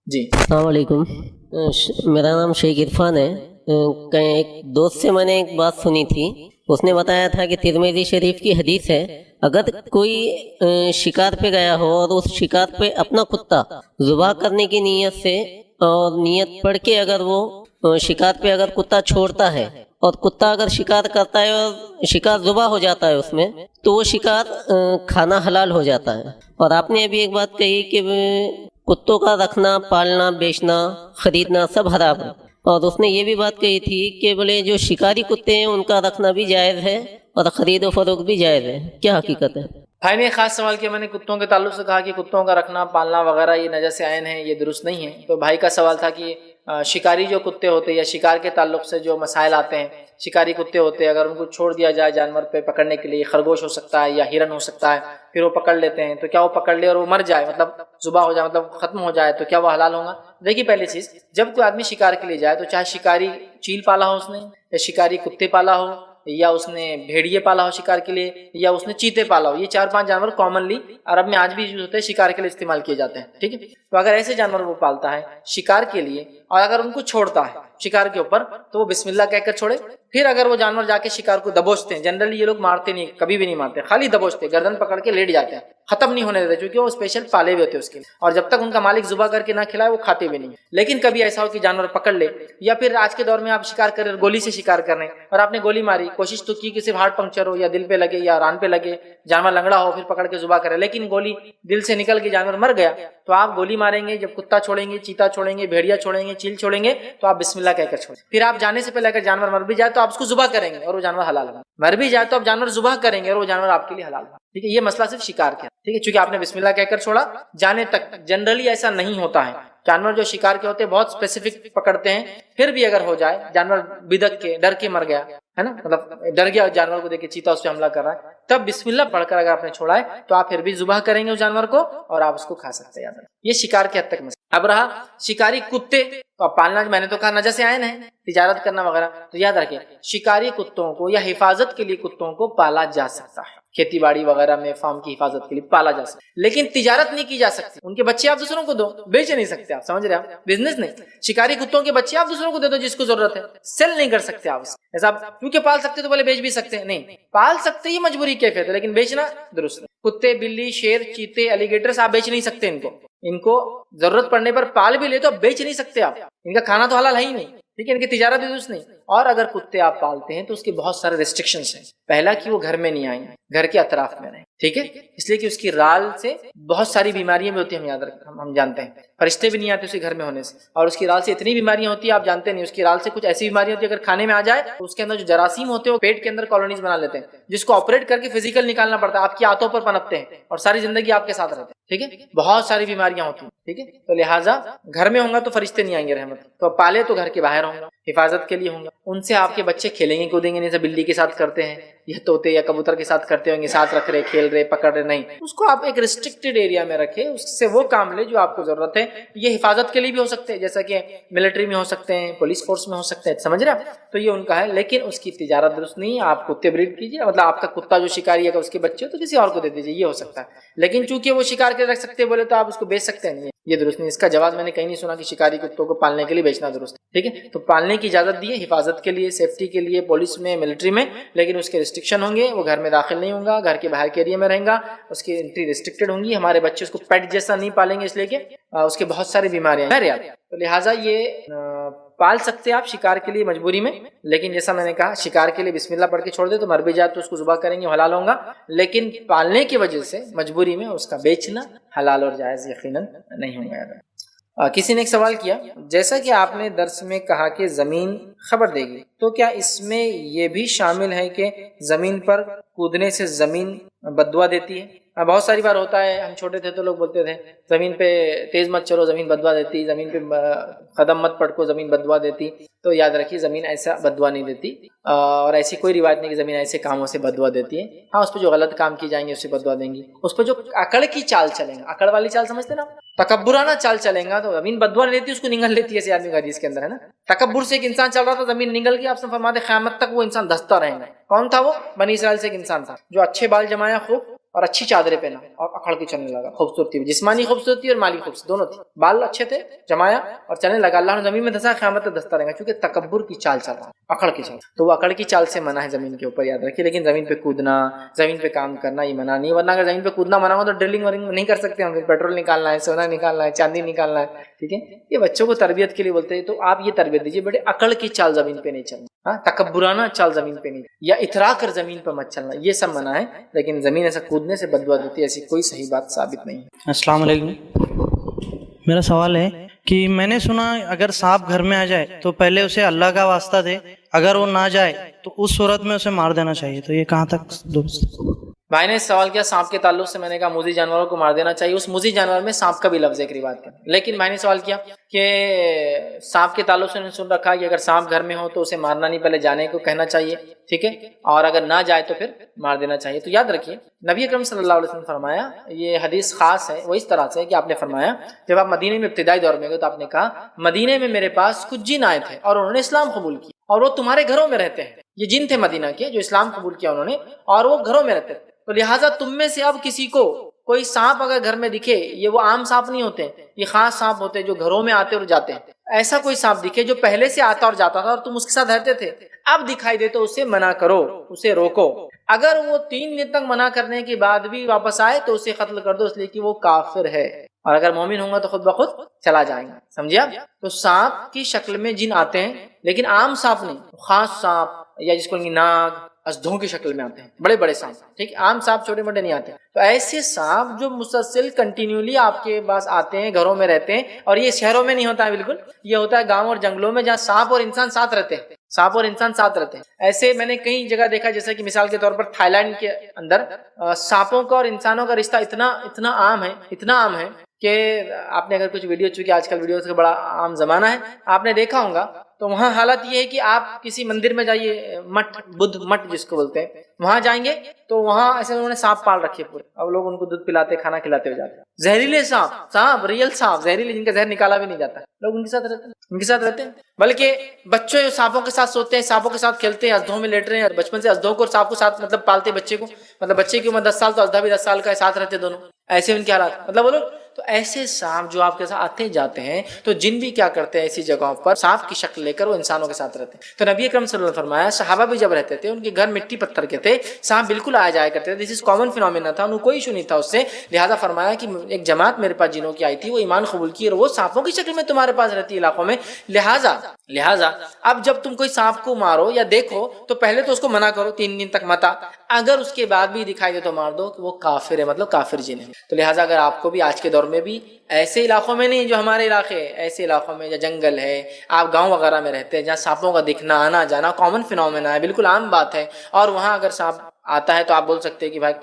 جی السلام علیکم، میرا نام شیخ عرفان ہے۔ کہیں ایک دوست سے میں نے ایک بات سنی تھی، اس نے بتایا تھا کہ ترمذی شریف کی حدیث ہے، اگر کوئی شکار پہ گیا ہو اور اس شکار پہ اپنا کتا ذبح کرنے کی نیت سے اور نیت پڑھ کے اگر وہ شکار پہ اگر کتا چھوڑتا ہے اور کتا اگر شکار کرتا ہے اور شکار ذبح ہو جاتا ہے اس میں، تو وہ شکار کھانا حلال ہو جاتا ہے۔ اور آپ نے ابھی ایک بات کہی کہ کتوں کا رکھنا، پالنا، بیچنا، خریدنا سب حرام ہے، اور اس نے یہ بھی بات کہی تھی کہ بولے جو شکاری کتے ہیں ان کا رکھنا بھی جائز ہے اور خرید و فروخت بھی جائز ہے، کیا حقیقت ہے؟ بھائی نے ایک خاص سوال کیا، میں نے کتوں کے تعلق سے کہا کہ کتوں کا رکھنا، پالنا وغیرہ یہ نجس عین ہے، یہ درست نہیں ہے، تو بھائی کا سوال تھا کہ شکاری جو کتے ہوتے ہیں یا شکار کے تعلق سے جو مسائل آتے ہیں، شکاری کتے ہوتے ہیں اگر ان کو چھوڑ دیا جائے جانور پہ پکڑنے کے لیے، خرگوش ہو سکتا ہے یا ہرن ہو سکتا ہے، پھر وہ پکڑ لیتے ہیں، تو کیا وہ پکڑ لے اور وہ مر جائے، مطلب ذبح ہو جائے، مطلب ختم ہو جائے، تو کیا وہ حلال ہوگا؟ دیکھیے پہلی چیز، جب کوئی آدمی شکار کے لیے جائے تو چاہے شکاری چیل پالا ہو اس نے، یا شکاری کتے پالا ہو، یا اس نے بھیڑیے پالا ہو شکار کے لیے، یا اس نے چیتے پالا ہو، یہ 4-5 جانور کامنلی عرب میں آج بھی یوز ہوتے ہیں، شکار کے لیے استعمال کیے جاتے ہیں، ٹھیک ہے؟ تو اگر ایسے جانور وہ پالتا ہے شکار کے لیے اور اگر ان کو چھوڑتا ہے شکار کے اوپر تو وہ بسم اللہ کہہ کر چھوڑے۔ پھر اگر وہ جانور جا کے شکار کو دبوچتے ہیں، جنرلی یہ لوگ مارتے نہیں، کبھی بھی نہیں مارتے، خالی دبوچتے، گردن پکڑ کے لیٹ جاتے ہیں، ختم نہیں ہونے دیتے، چونکہ وہ اسپیشل پالے ہوئے ہوتے ہیں اس کے لیے، اور جب تک ان کا مالک ذبح کر کے نہ کھلائے وہ کھاتے بھی نہیں۔ لیکن کبھی ایسا ہو کہ جانور پکڑ لے، یا پھر آج کے دور میں آپ شکار کر رہے، گولی سے شکار کر رہے ہیں اور آپ نے گولی ماری، کوشش تو کی کہ صرف ہارٹ پنکچر ہو یا دل پہ لگے یا ران پہ لگے، جانور لنگڑا ہو، پھر پکڑ کے ذبح کرے، لیکن گولی دل سے نکل کے جانور مر گیا، تو آپ گولی ماریں گے، جب کتا چھوڑیں گے، چیتا چھوڑیں گے، بھیڑیا چھوڑیں گے، چیل چھوڑیں گے، تو آپ بسم اللہ کہہ کر چھوڑیں۔ پھر آپ جانے سے پہلے اگر جانور مر بھی جائے تو آپ اس کو ذبح کریں گے اور وہ جانور حلال ہوگا، مر بھی جائے تو آپ جانور ذبح کریں گے اور وہ جانور آپ کے لیے حلال ہوگا، ٹھیک ہے؟ یہ مسئلہ صرف شکار کا، ٹھیک ہے؟ چونکہ آپ نے بسم اللہ کہہ کر چھوڑا، جانے تک جنرلی ایسا نہیں ہوتا ہے، جانور جو شکار کے ہوتے ہیں بہت اسپیسیفک پکڑتے ہیں، پھر بھی اگر ہو جائے جانور بدک کے ڈر کے مر گیا ہے نا، مطلب ڈر گیا جانور کو دیکھ کے، چیتا اس پہ حملہ کر رہا ہے، تب بسم اللہ پڑھ کر اگر آپ نے چھوڑا ہے تو آپ پھر بھی ذبح کریں گے اس جانور کو اور آپ اس کو کھا سکتے ہیں، یاد رکھیں۔ یہ شکار کے حد تک مسئلہ۔ اب رہا شکاری کتے، تو اب پالنا میں نے تو کہا نجس عین ہے، تجارت کرنا وغیرہ، تو یاد رکھیں شکاری کتوں کو یا حفاظت کے لیے کتوں کو پالا جا سکتا ہے، کھیتی باڑی وغیرہ میں فارم کی حفاظت کے لیے پالا جا سکتا ہے، لیکن تجارت نہیں کی جا سکتی، ان کے بچے آپ دوسروں کو دو، بیچ نہیں سکتے آپ، سمجھ رہے ہیں آپ؟ بزنس نہیں، شکاری کتوں کے بچے آپ دوسروں کو دے دو جس کو ضرورت ہے، سیل نہیں کر سکتے آپ ایسا، کیونکہ پال سکتے تو بولے بیچ بھی سکتے ہیں، نہیں پال سکتے یہ مجبوری کیفیت ہے، لیکن بیچنا درست نہیں۔ کتے، بلی، شیر، چیتے، الیگیٹرز آپ بیچ نہیں سکتے، ان کو ضرورت پڑنے پر پال بھی لے تو بیچ نہیں سکتے آپ، ان کا کھانا تو حلال ہے ہی نہیں، ٹھیک ہے؟ ان کی تجارت بھی درست نہیں۔ اور اگر کتے آپ پالتے ہیں تو اس کے بہت سارے ریسٹرکشنز ہیں، پہلا کہ وہ گھر میں نہیں آئیں، گھر کے اطراف میں رہیں، ٹھیک ہے؟ اس لیے کہ اس کی رال سے بہت ساری بیماریاں بھی ہوتی ہیں، ہم یاد رکھیں، ہم جانتے ہیں، فرشتے بھی نہیں آتے اس کے گھر میں ہونے سے، اور اس کی رال سے اتنی بیماریاں ہوتی ہیں آپ جانتے نہیں، اس کی رال سے کچھ ایسی بیماریاں ہوتی ہیں اگر کھانے میں آ جائے تو اس کے اندر جو جراثیم ہوتے ہیں وہ پیٹ کے اندر کالونیز بنا لیتے ہیں، جس کو آپریٹ کر کے فزیکل نکالنا پڑتا ہے، آپ کی آنتوں پر پنپتے ہیں اور ساری زندگی آپ کے ساتھ رہتے ہیں، ٹھیک ہے؟ بہت ساری بیماریاں ہوتی ہیں، ٹھیک ہے؟ تو لہٰذا گھر میں ہوں گا تو فرشتے نہیں آئیں گے رحمت، تو پالے تو گھر کے باہر ہوں گا، حفاظت کے لیے ہوں گا، ان سے آپ کے بچے کھیلیں گے کودیں گے نہیں، جیسے بلی کے ساتھ کرتے ہیں یا طوطے یا کبوتر کے ساتھ کرتے ہوں گے، ساتھ رکھ رہے، کھیل رہے، پکڑ رہے، نہیں، اس کو آپ ایک ریسٹرکٹیڈ ایریا میں رکھیں، اس سے وہ کام لے جو آپ کو ضرورت ہے، یہ حفاظت کے لیے بھی ہو سکتے ہیں، جیسا کہ ملٹری میں ہو سکتے ہیں، پولیس فورس میں ہو سکتے ہیں، سمجھ رہے ہیں؟ تو یہ ان کا ہے، لیکن اس کی تجارت درست نہیں ہے، آپ کتے بریڈ کیجیے، مطلب آپ کا کتا جو شکاری ہے اگر اس کے بچے ہو تو کسی اور کو دے دیجیے، یہ ہو سکتا ہے، لیکن چونکہ وہ شکار کے رکھ سکتے بولے تو آپ اس کو بیچ سکتے ہیں، یہ درست نہیں، اس کا جواز میں نے کہیں نہیں سنا کہ شکاری کتوں کو پالنے کے لیے بیچنا درست ہے، ٹھیک ہے؟ تو پالنے کی اجازت دی ہے حفاظت کے لیے، سیفٹی کے لیے، پولیس میں، ملٹری میں، لیکن اس کے ریسٹرکشن ہوں گے، وہ گھر میں داخل نہیں ہوگا، گھر کے باہر کے ایریا میں رہیں گا، اس کی انٹری ریسٹرکٹیڈ ہوں گی، ہمارے بچے اس کو پیٹ جیسا نہیں پالیں گے اس لیے کہ اس کے بہت ساری بیماریاں ہیں، تو لہٰذا یہ پال سکتے آپ شکار کے لیے مجبوری میں، لیکن جیسا میں نے کہا شکار کے لیے بسم اللہ پڑھ کے چھوڑ دے تو مر بھی جائے تو اس کو ذبح کریں گے، حلال ہوگا، لیکن پالنے کی وجہ سے مجبوری میں اس کا بیچنا حلال اور جائز یقیناً نہیں ہوگا۔ کسی نے ایک سوال کیا، جیسا کہ آپ نے درس میں کہا کہ زمین خبر دے گی، تو کیا اس میں یہ بھی شامل ہے کہ زمین پر کودنے سے زمین بد دعا دیتی ہے؟ بہت ساری بار ہوتا ہے، ہم چھوٹے تھے تو لوگ بولتے تھے زمین پہ تیز مت چلو، زمین بدوا دیتی، زمین پہ قدم مت پڑکو، زمین بدوا دیتی. تو یاد رکھیے زمین ایسا بدوا نہیں دیتی، اور ایسی کوئی روایت نہیں کہ زمین ایسے کاموں سے بدوا دیتی ہے. ہاں اس پہ جو غلط کام کی جائیں گے اس سے بدوا دیں گی. اس پہ جو اکڑ کی چال چلیں گا، اکڑ والی چال سمجھتے نا، تکبرانہ چال چلیں گا تو زمین بدوا نہیں دیتی، اس کو نگل لیتی ہے. ایسے آدمی کا حدیث کے اندر ہے نا، تکبر سے ایک انسان چل رہا تھا، زمین نگل گئی. آپ سے فرماتے قیامت تک وہ انسان دھستا رہے گا. کون تھا وہ؟ بنی اسرائیل سے ایک انسان تھا جو اچھے بال جمایا خوب اور اچھی چادریں پہنا اور اکھڑ کے چلنے لگا. خوبصورتی، جسمانی خوبصورتی اور مالی خوبصورتی دونوں تھی. بال اچھے تھے، جمایا اور چلنے لگا. اللہ نے زمین میں دھسا، قیامت تک دھستا رہے گا کیونکہ تکبر کی چال چل رہا ہے، اکڑ کی چال. تو وہ اکڑ کی چال سے منع ہے زمین کے اوپر، یاد رکھیے. لیکن زمین پہ کودنا، زمین پہ کام کرنا یہ منع نہیں. ورنہ اگر زمین پہ کودنا منع ہو تو ڈرلنگ ورنگ نہیں کر سکتے ہم. پیٹرول نکالنا ہے، سونا نکالنا ہے، چاندی نکالنا ہے، ٹھیک ہے. یہ بچوں کو تربیت کے لیے بولتے ہیں. تو آپ یہ تربیت دیجیے بیٹے، اکڑ کی چال زمین پہ نہیں چلنا، ہاں تکبرانہ چال زمین پہ نہیں، یا اترا کر زمین پہ مت چلنا، یہ سب منع ہے. لیکن زمین ایسا کودنے سے بدوا دیتی ہے، ایسی کوئی صحیح بات ثابت نہیں ہے. السلام علیکم. میرا سوال ہے کہ میں نے سنا اگر سانپ گھر میں آ جائے تو پہلے اسے اللہ کا واسطہ دے، اگر وہ نہ جائے تو اس صورت میں اسے مار دینا چاہیے. تو یہ کہاں تک درست ہے؟ بھائی نے سوال کیا سانپ کے تعلق سے. میں نے کہا موذی جانوروں کو مار دینا چاہیے. اس موذی جانور میں سانپ کا بھی لفظ ہے ایک روایت کا. لیکن بھائی نے سوال کیا کہ سانپ کے تعلق سے انہوں نے سن رکھا کہ اگر سانپ گھر میں ہو تو اسے مارنا نہیں، پہلے جانے کو کہنا چاہیے، ٹھیک ہے، اور اگر نہ جائے تو پھر مار دینا چاہیے. تو یاد رکھیے نبی اکرم صلی اللہ علیہ وسلم نے فرمایا، یہ حدیث خاص ہے، وہ اس طرح سے کہ آپ نے فرمایا جب آپ مدینے میں ابتدائی دور میں گئے تو آپ نے کہا مدینے میں میرے پاس کچھ جن آئے تھے اور انہوں نے اسلام قبول کیا اور وہ تمہارے گھروں میں رہتے ہیں. یہ جن تھے مدینہ کے جو اسلام قبول کیا انہوں نے اور وہ گھروں میں رہتے تھے. تو لہٰذا تم میں سے اب کسی کو کوئی سانپ اگر گھر میں دکھے، یہ وہ عام سانپ نہیں ہوتے، یہ خاص سانپ ہوتے جو گھروں میں آتے اور جاتے ہیں. ایسا کوئی سانپ دکھے جو پہلے سے آتا اور جاتا تھا اور تم اس کے ساتھ رہتے تھے، اب دکھائی دے تو اسے منع کرو، اسے روکو. اگر وہ 3 دن تک منع کرنے کے بعد بھی واپس آئے تو اسے قتل کر دو، اس لیے کہ وہ کافر ہے. اور اگر مومن ہوں گا تو خود بخود چلا جائیں گا. سمجھے آپ؟ تو سانپ کی شکل میں جن آتے ہیں، لیکن عام سانپ نہیں، خاص سانپ یا جس کو ناگ ازدھوں کی شکل میں آتے ہیں، بڑے بڑے سانپ، ٹھیک. عام سانپ چھوٹے موٹے نہیں آتے. تو ایسے سانپ جو مسلسل کنٹینیولی آپ کے پاس آتے ہیں، گھروں میں رہتے ہیں، اور یہ شہروں میں نہیں ہوتا ہے بالکل، یہ ہوتا ہے گاؤں اور جنگلوں میں جہاں سانپ اور انسان ساتھ رہتے ہیں. سانپ اور انسان ساتھ رہتے ہیں. ایسے میں نے کئی جگہ دیکھا، جیسے کہ مثال کے طور پر تھائی لینڈ کے اندر سانپوں کا اور انسانوں کا رشتہ اتنا عام ہے کہ آپ نے اگر کچھ ویڈیو، چونکہ آج کل ویڈیوز کا بڑا عام زمانہ ہے، آپ نے دیکھا ہوگا. تو وہاں حالت یہ ہے کہ آپ کسی مندر میں جائیے، مٹھ بدھ مٹھ جس کو بولتے ہیں، وہاں جائیں گے تو وہاں ایسے انہوں نے سانپ پال رکھے پورے، اب لوگ ان کو دودھ پلاتے، کھانا کھلاتے ہوئے جاتے ہیں. زہریلے سانپ ریئل سانپ، زہریلے جن کا زہر نکالا بھی نہیں جاتا، لوگ ان کے ساتھ رہتے ہیں. بلکہ بچے سانپوں کے ساتھ سوتے ہیں، سانپوں کے ساتھ کھیلتے ہیں، ازدھوں میں لیٹ رہے ہیں. بچپن سے ازدھوں کو اور سانپ کو ساتھ مطلب پالتے بچے کو، مطلب بچے کی عمر 10 سال تو ازدھا بھی 10 سال کا ہے، ساتھ رہتے دونوں. ایسے ان کے حالات مطلب بولو. تو ایسے سانپ جو آپ کے ساتھ آتے جاتے ہیں، تو جن بھی کیا کرتے ہیں ایسی جگہوں پر سانپ کی شکل لے کر وہ انسانوں کے ساتھ رہتے ہیں. تو نبی اکرم صلی اللہ علیہ وسلم نے فرمایا صحابہ بھی جب رہتے تھے ان کے گھر مٹی پتھر کے تھے، سانپ بالکل آیا جایا کرتے تھے. دس از کامن فینومینا تھا، انہیں کوئی ایشو نہیں تھا اس سے. لہٰذا فرمایا کہ ایک جماعت میرے پاس جنوں کی آئی تھی، وہ ایمان قبول کی اور وہ سانپوں کی شکل میں تمہارے پاس رہتی ہے علاقوں میں. لہٰذا اب جب تم کوئی سانپ کو مارو یا دیکھو تو پہلے تو اس کو منع کرو 3 دن تک مت. اگر اس کے بعد بھی دکھائی دے تو مار دو کہ وہ کافر ہے، مطلب کافر جن ہے. تو لہٰذا اگر آپ کو بھی آج کے دور میں بھی ایسے علاقوں میں نہیں جو ہمارے علاقے، ایسے علاقوں میں یا جنگل ہے، آپ گاؤں وغیرہ میں رہتے ہیں جہاں سانپوں کا دکھنا آنا جانا کامن فینومینا ہے، بالکل عام بات ہے، اور وہاں اگر سانپ آتا ہے تو آپ بول سکتے ہیں کہ بھائی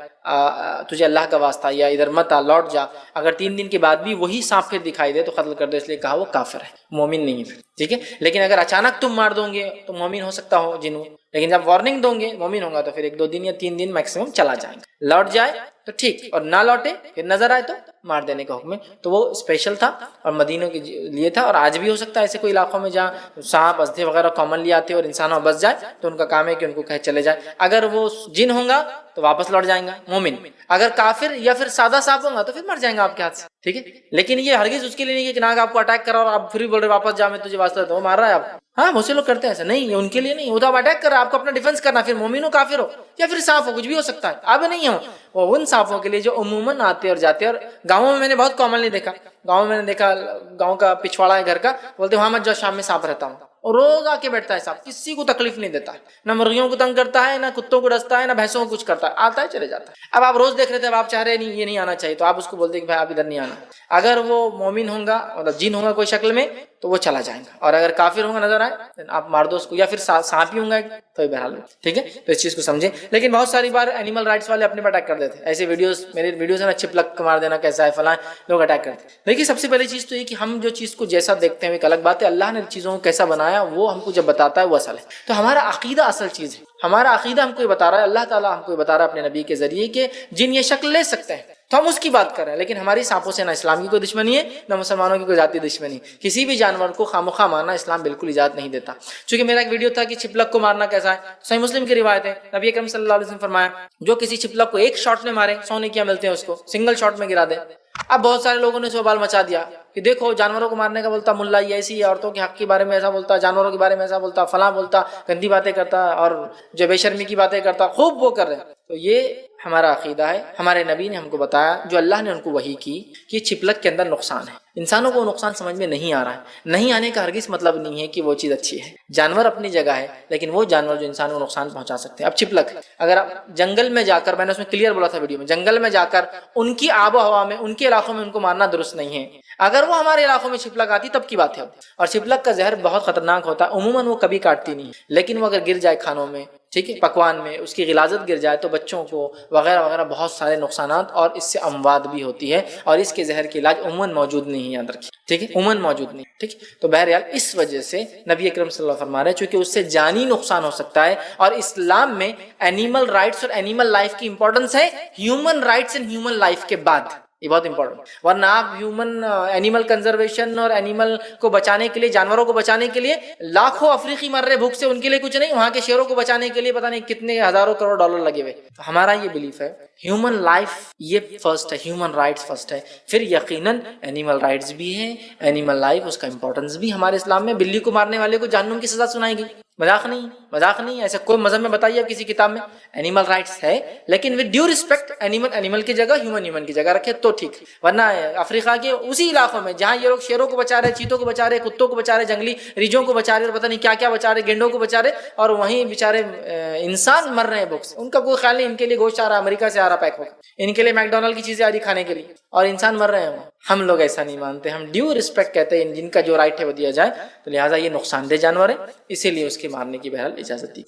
تجھے اللہ کا واسطہ یا ادھر مت آ، لوٹ جا. اگر 3 دن کے بعد بھی وہی سانپ پھر دکھائی دے تو قتل کر دو، اس لیے کہا وہ کافر ہے، مومن نہیں ہے، ٹھیک ہے. لیکن اگر اچانک تم مار دو گے تو مومن ہو سکتا ہو جن، لیکن جب وارننگ دو گے مومن ہوگا تو پھر 1-2 دن یا 3 دن میکسیمم چلا جائے گا. لوٹ جائے تو ٹھیک، اور نہ لوٹے پھر نظر آئے تو مار دینے کا حکم ہے. تو وہ اسپیشل تھا اور مدینوں کے لیے تھا، اور آج بھی ہو سکتا ہے ایسے کوئی علاقوں میں جہاں سانپ ازدھے وغیرہ کامنلی آتے اور انسانوں بس جائے تو ان کا کام ہے کہ ان کو کہے چلے جائے. اگر وہ جن ہوگا تو واپس لوٹ جائیں گا مومن، اگر کافر یا پھر سادہ سانپ ہوگا تو پھر مر جائیں گا آپ کے ہاتھ سے، ٹھیک ہے. لیکن یہ ہرگز اس کے لیے نہیں کہ ناگ آپ کو اٹیک کرا اور آپ پھر بھی بول رہے واپس جا، میں تجھے واسطہ دیتا ہوں، وہ مار رہا ہے آپ. ہاں بہت سے لوگ کرتے ہیں ایسا، نہیں یہ ان کے لیے نہیں، وہ تو آپ اٹیک کر رہا ہے، آپ کو اپنا ڈیفینس کرنا، پھر مومن ہو کافر ہو یا پھر سانپ ہو، کچھ بھی ہو سکتا ہے. اب نہیں ہو وہ ان سانپوں کے لیے جو عموماً آتے اور جاتے. اور گاؤں میں میں نے بہت کامنلی دیکھا، گاؤں میں نے دیکھا، گاؤں کا پچھواڑا ہے گھر کا، بولتے وہاں مت جاؤ شام میں سانپ رہتا ہوں، اور روز آ کے بیٹھتا ہے سانپ، کسی کو تکلیف نہیں دیتا ہے، نہ مرغیوں کو تنگ کرتا ہے، نہ کتوں کو ڈستا ہے، نہ بھینسوں کو کچھ کرتا ہے، آتا ہے چلے جاتا ہے. اب آپ روز دیکھ رہے تھے، اب آپ چاہ رہے نہیں یہ نہیں آنا چاہیے، تو آپ اس کو بولتے کہ بھائی آپ ادھر نہیں آنا. اگر وہ مومن ہوگا مطلب جن ہوگا کوئی شکل میں تو وہ چلا جائے گا، اور اگر کافر ہوں گا نظر آئے آپ مار دو اس کو، یا پھر سانپ ہی ہوں گا تو بہرحال ٹھیک ہے. تو اس چیز کو سمجھیں. لیکن بہت ساری بار اینیمل رائٹس والے اپنے پہ اٹیک کر دیتے ہیں. ایسے ویڈیوز میرے ویڈیوز ہیں نا، چپلک مار دینا کیسا ہے فلاں، لوگ اٹیک کرتے ہیں. دیکھیے سب سے پہلی چیز تو یہ کہ ہم جو چیز کو جیسا دیکھتے ہیں ایک الگ بات ہے، اللہ نے چیزوں کو کیسا بنایا وہ ہم کو جب بتاتا ہے وہ اصل ہے. تو ہمارا عقیدہ اصل چیز ہے. ہمارا عقیدہ ہم کو یہ بتا رہا ہے، اللہ تعالیٰ ہم کو یہ بتا رہا ہے اپنے نبی کے ذریعے کہ جن یہ شکل لے سکتے ہیں تو ہم اس کی بات کر رہے ہیں. لیکن ہماری سانپوں سے نہ اسلام کی کوئی دشمنی ہے، نہ مسلمانوں کی کوئی ذاتی دشمنی. کسی بھی جانور کو خامخواہ مارنا اسلام بالکل اجازت نہیں دیتا. چونکہ میرا ایک ویڈیو تھا کہ چھپلک کو مارنا کیسا ہے، صحیح مسلم کی روایت ہے، نبی اکرم صلی اللہ علیہ وسلم فرمایا جو کسی چھپلک کو ایک شاٹ میں مارے 100 نیکیاں ملتے ہیں، اس کو سنگل شاٹ میں گرا دے. اب بہت سارے لوگوں نے سوال مچا دیا کہ دیکھو جانوروں کو مارنے کا بولتا ملا یہ ایسی ہے، عورتوں کے حق کے بارے میں ایسا بولتا، جانوروں کے بارے میں ایسا بولتا، فلاں بولتا، گندی باتیں کرتا اور جو بے شرمی کی باتیں کرتا، خوب وہ کر رہے ہیں. تو یہ ہمارا عقیدہ ہے. ہمارے نبی نے ہم کو بتایا، جو اللہ نے ان کو وحی کی کہ چھپلک کے اندر نقصان ہے. انسانوں کو نقصان سمجھ میں نہیں آ رہا ہے. نہیں آنے کا ہرگز مطلب نہیں ہے کہ وہ چیز اچھی ہے. جانور اپنی جگہ ہے، لیکن وہ جانور جو انسانوں کو نقصان پہنچا سکتے ہیں. اب چھپلک اگر آپ جنگل میں جا کر، میں نے اس میں کلیئر بولا تھا ویڈیو میں، جنگل میں جا کر ان کی آب و ہوا میں، ان کے علاقوں میں ان کو مارنا درست نہیں ہے. اگر وہ ہمارے علاقوں میں چھپلک آتی تب کی بات ہے. اور چھپلک کا زہر بہت خطرناک ہوتا ہے. عموماً وہ کبھی کاٹتی نہیں، لیکن وہ اگر گر جائے کھانوں میں، ٹھیک ہے، پکوان میں اس کی غلاظت گر جائے تو بچوں کو وغیرہ وغیرہ بہت سارے نقصانات اور اس سے اموات بھی ہوتی ہے. اور اس کے زہر کے علاج عموماً موجود نہیں ہے، یاد رکھیے، ٹھیک ہے، عموماً موجود نہیں. ٹھیک، تو بہرحال اس وجہ سے نبی اکرم صلی اللہ علیہ وسلم فرما رہے ہیں چونکہ اس سے جانی نقصان ہو سکتا ہے. اور اسلام میں اینیمل رائٹس اور اینیمل لائف کی امپورٹنس ہے human rights and human life کے بعد. یہ بہت امپورٹنٹ. ورنہ آپ ہیومن اینیمل کنزرویشن اور اینیمل کو بچانے کے لیے، جانوروں کو بچانے کے لیے لاکھوں افریقی مر رہے بھوک سے، ان کے لیے کچھ نہیں. وہاں کے شیروں کو بچانے کے لیے پتہ نہیں کتنے ہزاروں کروڑ ڈالر لگے ہوئے. تو ہمارا یہ بلیف ہے ہیومن لائف یہ فرسٹ ہے، ہیومن رائٹس فرسٹ ہے، پھر یقیناً اینیمل رائٹس بھی ہیں. اینیمل لائف اس کا امپورٹنس بھی ہمارے اسلام میں. بلی کو مارنے والے کو جہنم کی سزا سنائی گئی. مذاق نہیں، مذاق نہیں. ایسا کوئی مذہب میں بتائیے آپ کسی کتاب میں. اینیمل رائٹس ہے، لیکن ود ڈیو رسپیکٹ اینیمل کی جگہ ہیومن کی جگہ رکھے تو ٹھیک. ورنہ افریقہ کے اسی علاقوں میں جہاں یہ لوگ شیروں کو بچا رہے، چیتوں کو بچا رہے، کتوں کو بچا رہے، جنگلی ریجھوں کو بچا رہے، اور پتہ نہیں کیا کیا بچا رہے، گینڈوں کو بچا رہے، اور وہیں بیچارے انسان مر رہے ہیں بھوک سے. ان کا کوئی خیال نہیں. ان کے لیے گوشت آ رہا امریکہ سے آ رہا پیک ہو، ان کے لیے میک ڈونلڈ کی چیزیں آ رہی کھانے کے لیے، اور انسان مر رہے ہیں. ہم لوگ ایسا نہیں مانتے. ہم ڈیو رسپیکٹ کہتے ہیں جن کا جو رائٹ ہے وہ دیا جائے. تو لہٰذا یہ نقصان دہ جانور ہے، اسی لیے اس کے مارنے کی بہرحال اجازت دی.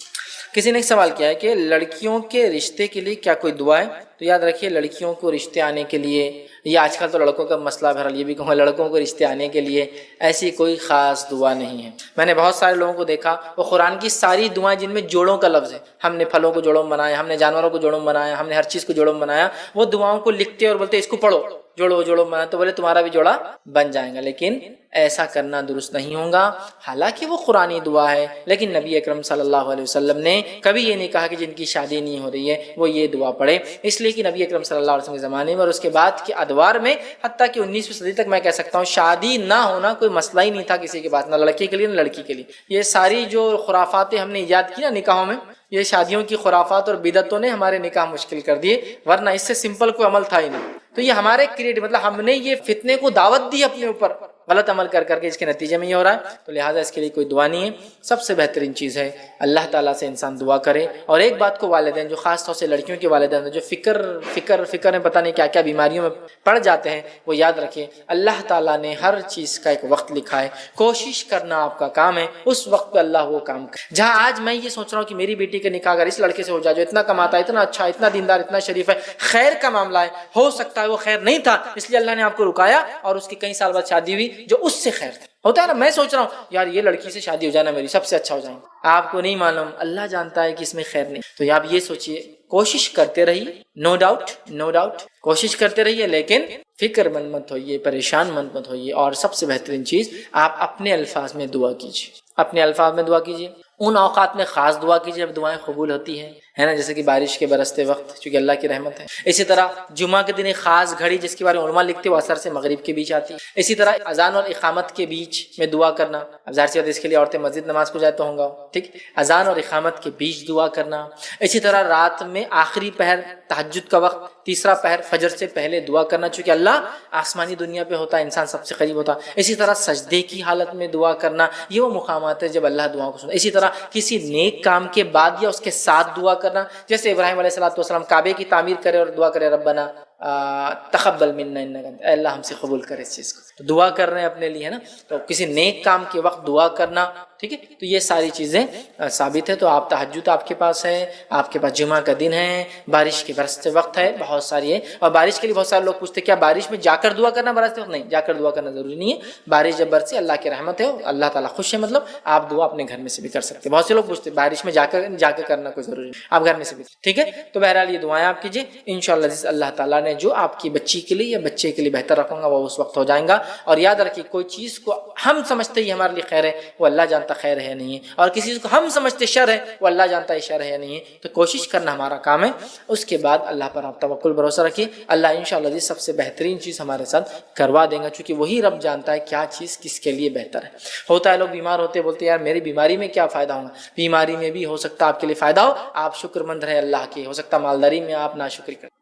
کسی نے ایک سوال کیا ہے کہ لڑکیوں کے رشتے کے لیے کیا کوئی دعا ہے؟ تو یاد رکھیے لڑکیوں کو رشتے آنے کے لیے، یہ آج کل تو لڑکوں کا مسئلہ، بہرحال یہ بھی کہوں گا لڑکوں کو رشتے آنے کے لیے ایسی کوئی خاص دعا نہیں ہے. میں نے بہت سارے لوگوں کو دیکھا وہ قرآن کی ساری دعائیں جن میں جوڑوں کا لفظ ہے، ہم نے پھلوں کو جوڑوں میں بنایا، ہم نے جانوروں کو جوڑوں میں بنایا، ہم نے ہر چیز کو جوڑوں میں بنایا، وہ دعاؤں کو لکھتے اور بولتے اس کو پڑھو، جوڑوں بنا، تو بولے تمہارا بھی جوڑا بن جائے گا. لیکن ایسا کرنا درست نہیں ہوگا. حالانکہ وہ قرآنی دعا ہے، لیکن نبی اکرم صلی اللہ علیہ وسلم نے کبھی یہ نہیں کہا کہ جن کی شادی نہیں ہو رہی ہے وہ یہ دعا پڑھے. اس لیے کہ نبی اکرم صلی اللہ علیہ وسلم کے زمانے میں اور اس کے بعد کے ادوار میں، حتیٰ کہ 19ویں صدی تک میں کہہ سکتا ہوں، شادی نہ ہونا کوئی مسئلہ ہی نہیں تھا کسی کے پاس، نہ لڑکے کے لیے نہ لڑکی کے لیے. یہ ساری جو خرافاتیں ہم نے ایجاد کی نا نکاحوں میں، یہ شادیوں کی خرافات اور بدعتوں نے ہمارے نکاح مشکل کر دیے، ورنہ اس سے سمپل کوئی عمل تھا ہی نہیں. تو یہ ہمارے کریٹ، مطلب ہم نے یہ فتنے کو دعوت دی اپنے اوپر غلط عمل کر کے، اس کے نتیجے میں یہ ہو رہا ہے. تو لہٰذا اس کے لیے کوئی دعا نہیں ہے. سب سے بہترین چیز ہے اللہ تعالیٰ سے انسان دعا کرے. اور ایک بات کو والدین، جو خاص طور سے لڑکیوں کے والدین جو فکر میں پتہ نہیں کیا کیا بیماریوں میں پڑ جاتے ہیں، وہ یاد رکھیں اللہ تعالیٰ نے ہر چیز کا ایک وقت لکھا ہے. کوشش کرنا آپ کا کام ہے، اس وقت پہ اللہ وہ کام کرے. جہاں آج میں یہ سوچ رہا ہوں کہ میری بیٹی کا نکاح اگر اس لڑکے سے ہو جائے جو اتنا کماتا ہے، اتنا اچھا، اتنا دیندار، اتنا شریف ہے، خیر کا معاملہ ہے، ہو سکتا ہے وہ خیر نہیں تھا، اس لیے اللہ نے آپ کو رکایا اور اس کی کئی سال بعد شادی ہوئی جو اس سے خیر تھا. ہوتا ہے نا، میں سوچ رہا ہوں یار یہ لڑکی سے شادی ہو جانا میری سب سے اچھا ہو جائیں گے. آپ کو نہیں معلوم، اللہ جانتا ہے کہ اس میں خیر نہیں. تو آپ یہ سوچئے، کوشش کرتے رہیے، نو ڈاؤٹ کوشش کرتے رہیے، لیکن فکر مند مت ہوئیے، پریشان مت ہوئیے. اور سب سے بہترین چیز، آپ اپنے الفاظ میں دعا کیجیے، اپنے الفاظ میں دعا کیجیے. ان اوقات میں خاص دعا کیجیے جب دعائیں قبول ہوتی ہیں، ہے نا، جیسے کہ بارش کے برستے وقت، چونکہ اللہ کی رحمت ہے. اسی طرح جمعہ کے دن ایک خاص گھڑی جس کے بارے میں علماء لکھتے ہیں، وہ عصر سے مغرب کے بیچ آتی ہے. اسی طرح اذان اور اقامت کے بیچ میں دعا کرنا. اب ظاہر سی بات اس کے لیے عورتیں مسجد نماز کو جائے تو ہوں گا، ٹھیک، اذان اور اقامت کے بیچ دعا کرنا. اسی طرح رات میں آخری پہر تہجد کا وقت، تیسرا پہر فجر سے پہلے دعا کرنا، چونکہ اللہ آسمانی دنیا پہ ہوتا ہے، انسان سب سے قریب ہوتا. اسی طرح سجدے کی حالت میں دعا کرنا، یہ وہ مقامات ہے جب اللہ دعاؤں کو سنتا. اسی طرح کسی نیک کام کے بعد یا اس کے ساتھ دعا کرنا، جیسے ابراہیم علیہ السلام کعبے کی تعمیر کرے اور دعا کرے ربنا تقبل منا انک انت، اے اللہ ہم سے قبول کرے اس چیز کو. تو دعا کر رہے ہیں اپنے لیے، ہے نا، تو کسی نیک کام کے وقت دعا کرنا، ٹھیک ہے، تو یہ ساری چیزیں ثابت ہے۔ تو آپ تہجد آپ کے پاس ہے، آپ کے پاس جمعہ کا دن ہے، بارش کے برستے وقت ہے، بہت ساری ہے، اور بارش کے لیے بہت سارے لوگ پوچھتے کیا بارش میں جا کر دعا کرنا برستے وقت؟ نہیں، جا کر دعا کرنا ضروری نہیں ہے، بارش جب برسے اللہ کی رحمت ہے، اللہ تعالیٰ خوش ہے، مطلب آپ دعا اپنے گھر میں سے بھی کر سکتے ہیں۔ بہت سے لوگ پوچھتے بارش میں جا کر کرنا کوئی ضروری نہیں، آپ گھر میں سے بھی، ٹھیک ہے۔ تو بہرحال یہ دعائیں آپ کیجیے، انشاءاللہ اللہ تعالیٰ نے جو آپ کی بچی کے لیے یا بچے کے لیے بہتر رکھوں گا وہ اس وقت ہو جائیں گا۔ اور یاد رکھیے کوئی چیز کو ہم سمجھتے ہی ہمارے لیے خیر ہے، وہ اللہ جانتا خیر ہے یا نہیں ہے، اور کسی چیز کو ہم سمجھتے شر ہے، وہ اللہ جانتا ہے شر ہے یا نہیں ہے۔ تو کوشش کرنا ہمارا کام ہے، اس کے بعد اللہ پر آپ توکل بھروسہ رکھیے، اللہ انشاءاللہ سب سے بہترین چیز ہمارے ساتھ کروا دیں گا، چونکہ وہی رب جانتا ہے کیا چیز کس کے لیے بہتر ہے۔ ہوتا ہے لوگ بیمار ہوتے بولتے ہیں یار میری بیماری میں کیا فائدہ ہوگا، بیماری میں بھی ہو سکتا ہے آپ کے لیے فائدہ ہو، آپ شکر مند رہے اللہ کی، ہو سکتا مالداری میں آپ ناشکری کریں۔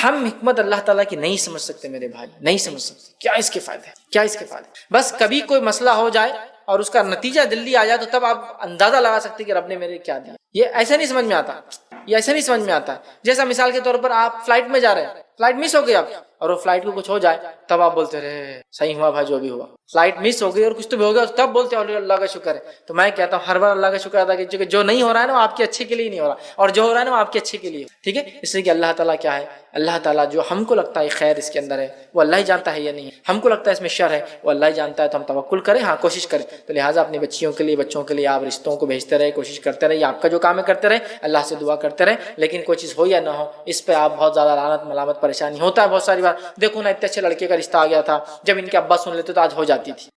ہم حکمت اللہ تعالیٰ کی نہیں سمجھ سکتے میرے بھائی، نہیں سمجھ سکتے کیا اس کے فائدے ہیں، کیا اس کے فائدے۔ بس کبھی کوئی مسئلہ ہو جائے اور اس کا نتیجہ جلدی آ جائے تو تب آپ اندازہ لگا سکتے کہ رب نے میرے کیا دیا۔ یہ ایسا نہیں سمجھ میں آتا، یہ ایسا نہیں سمجھ میں آتا ہے۔ جیسا مثال کے طور پر آپ فلائٹ میں جا رہے ہیں، فلائٹ مس ہو گئی آپ، اور وہ فلائٹ کو کچھ ہو جائے تب آپ بولتے رہے صحیح ہوا بھائی جو بھی ہوا، فلائٹ مس ہو گئی اور کچھ تو بھی ہو گیا تب بولتے ہیں اللہ کا شکر ہے۔ تو میں کہتا ہوں ہر بار اللہ کا شکر ادا کیجیے کہ جو نہیں ہو رہا ہے نا وہ آپ کے اچھے کے لیے نہیں ہو رہا، اور جو ہو رہا ہے نا وہ آپ کے اچھے کے لیے، ٹھیک ہے۔ اس لیے کہ اللہ تعالیٰ کیا ہے، اللہ تعالیٰ جو ہم کو لگتا ہے خیر اس کے اندر ہے وہ اللہ ہی جانتا ہے یا نہیں، ہم کو لگتا ہے اس میں شر ہے وہ اللہ ہی جانتا ہے، تو ہم توکل کریں، ہاں کوشش کریں۔ تو لہٰذا اپنی بچیوں کے لیے بچوں کے لیے آپ رشتوں کو بھیجتے رہے، کوشش کرتے رہے، آپ کا جو کام ہے کرتے رہے، اللہ سے دعا کرتے رہے، لیکن کوئی چیز ہو یا نہ ہو اس پہ آپ بہت زیادہ لعنت ملامت پریشانی ہوتا ہے بہت ساری بار۔ دیکھو نا اتنے اچھے لڑکے کا رشتہ آ گیا تھا، جب ان کے ابا سن لیتے تو آج ہو جاتی تھی۔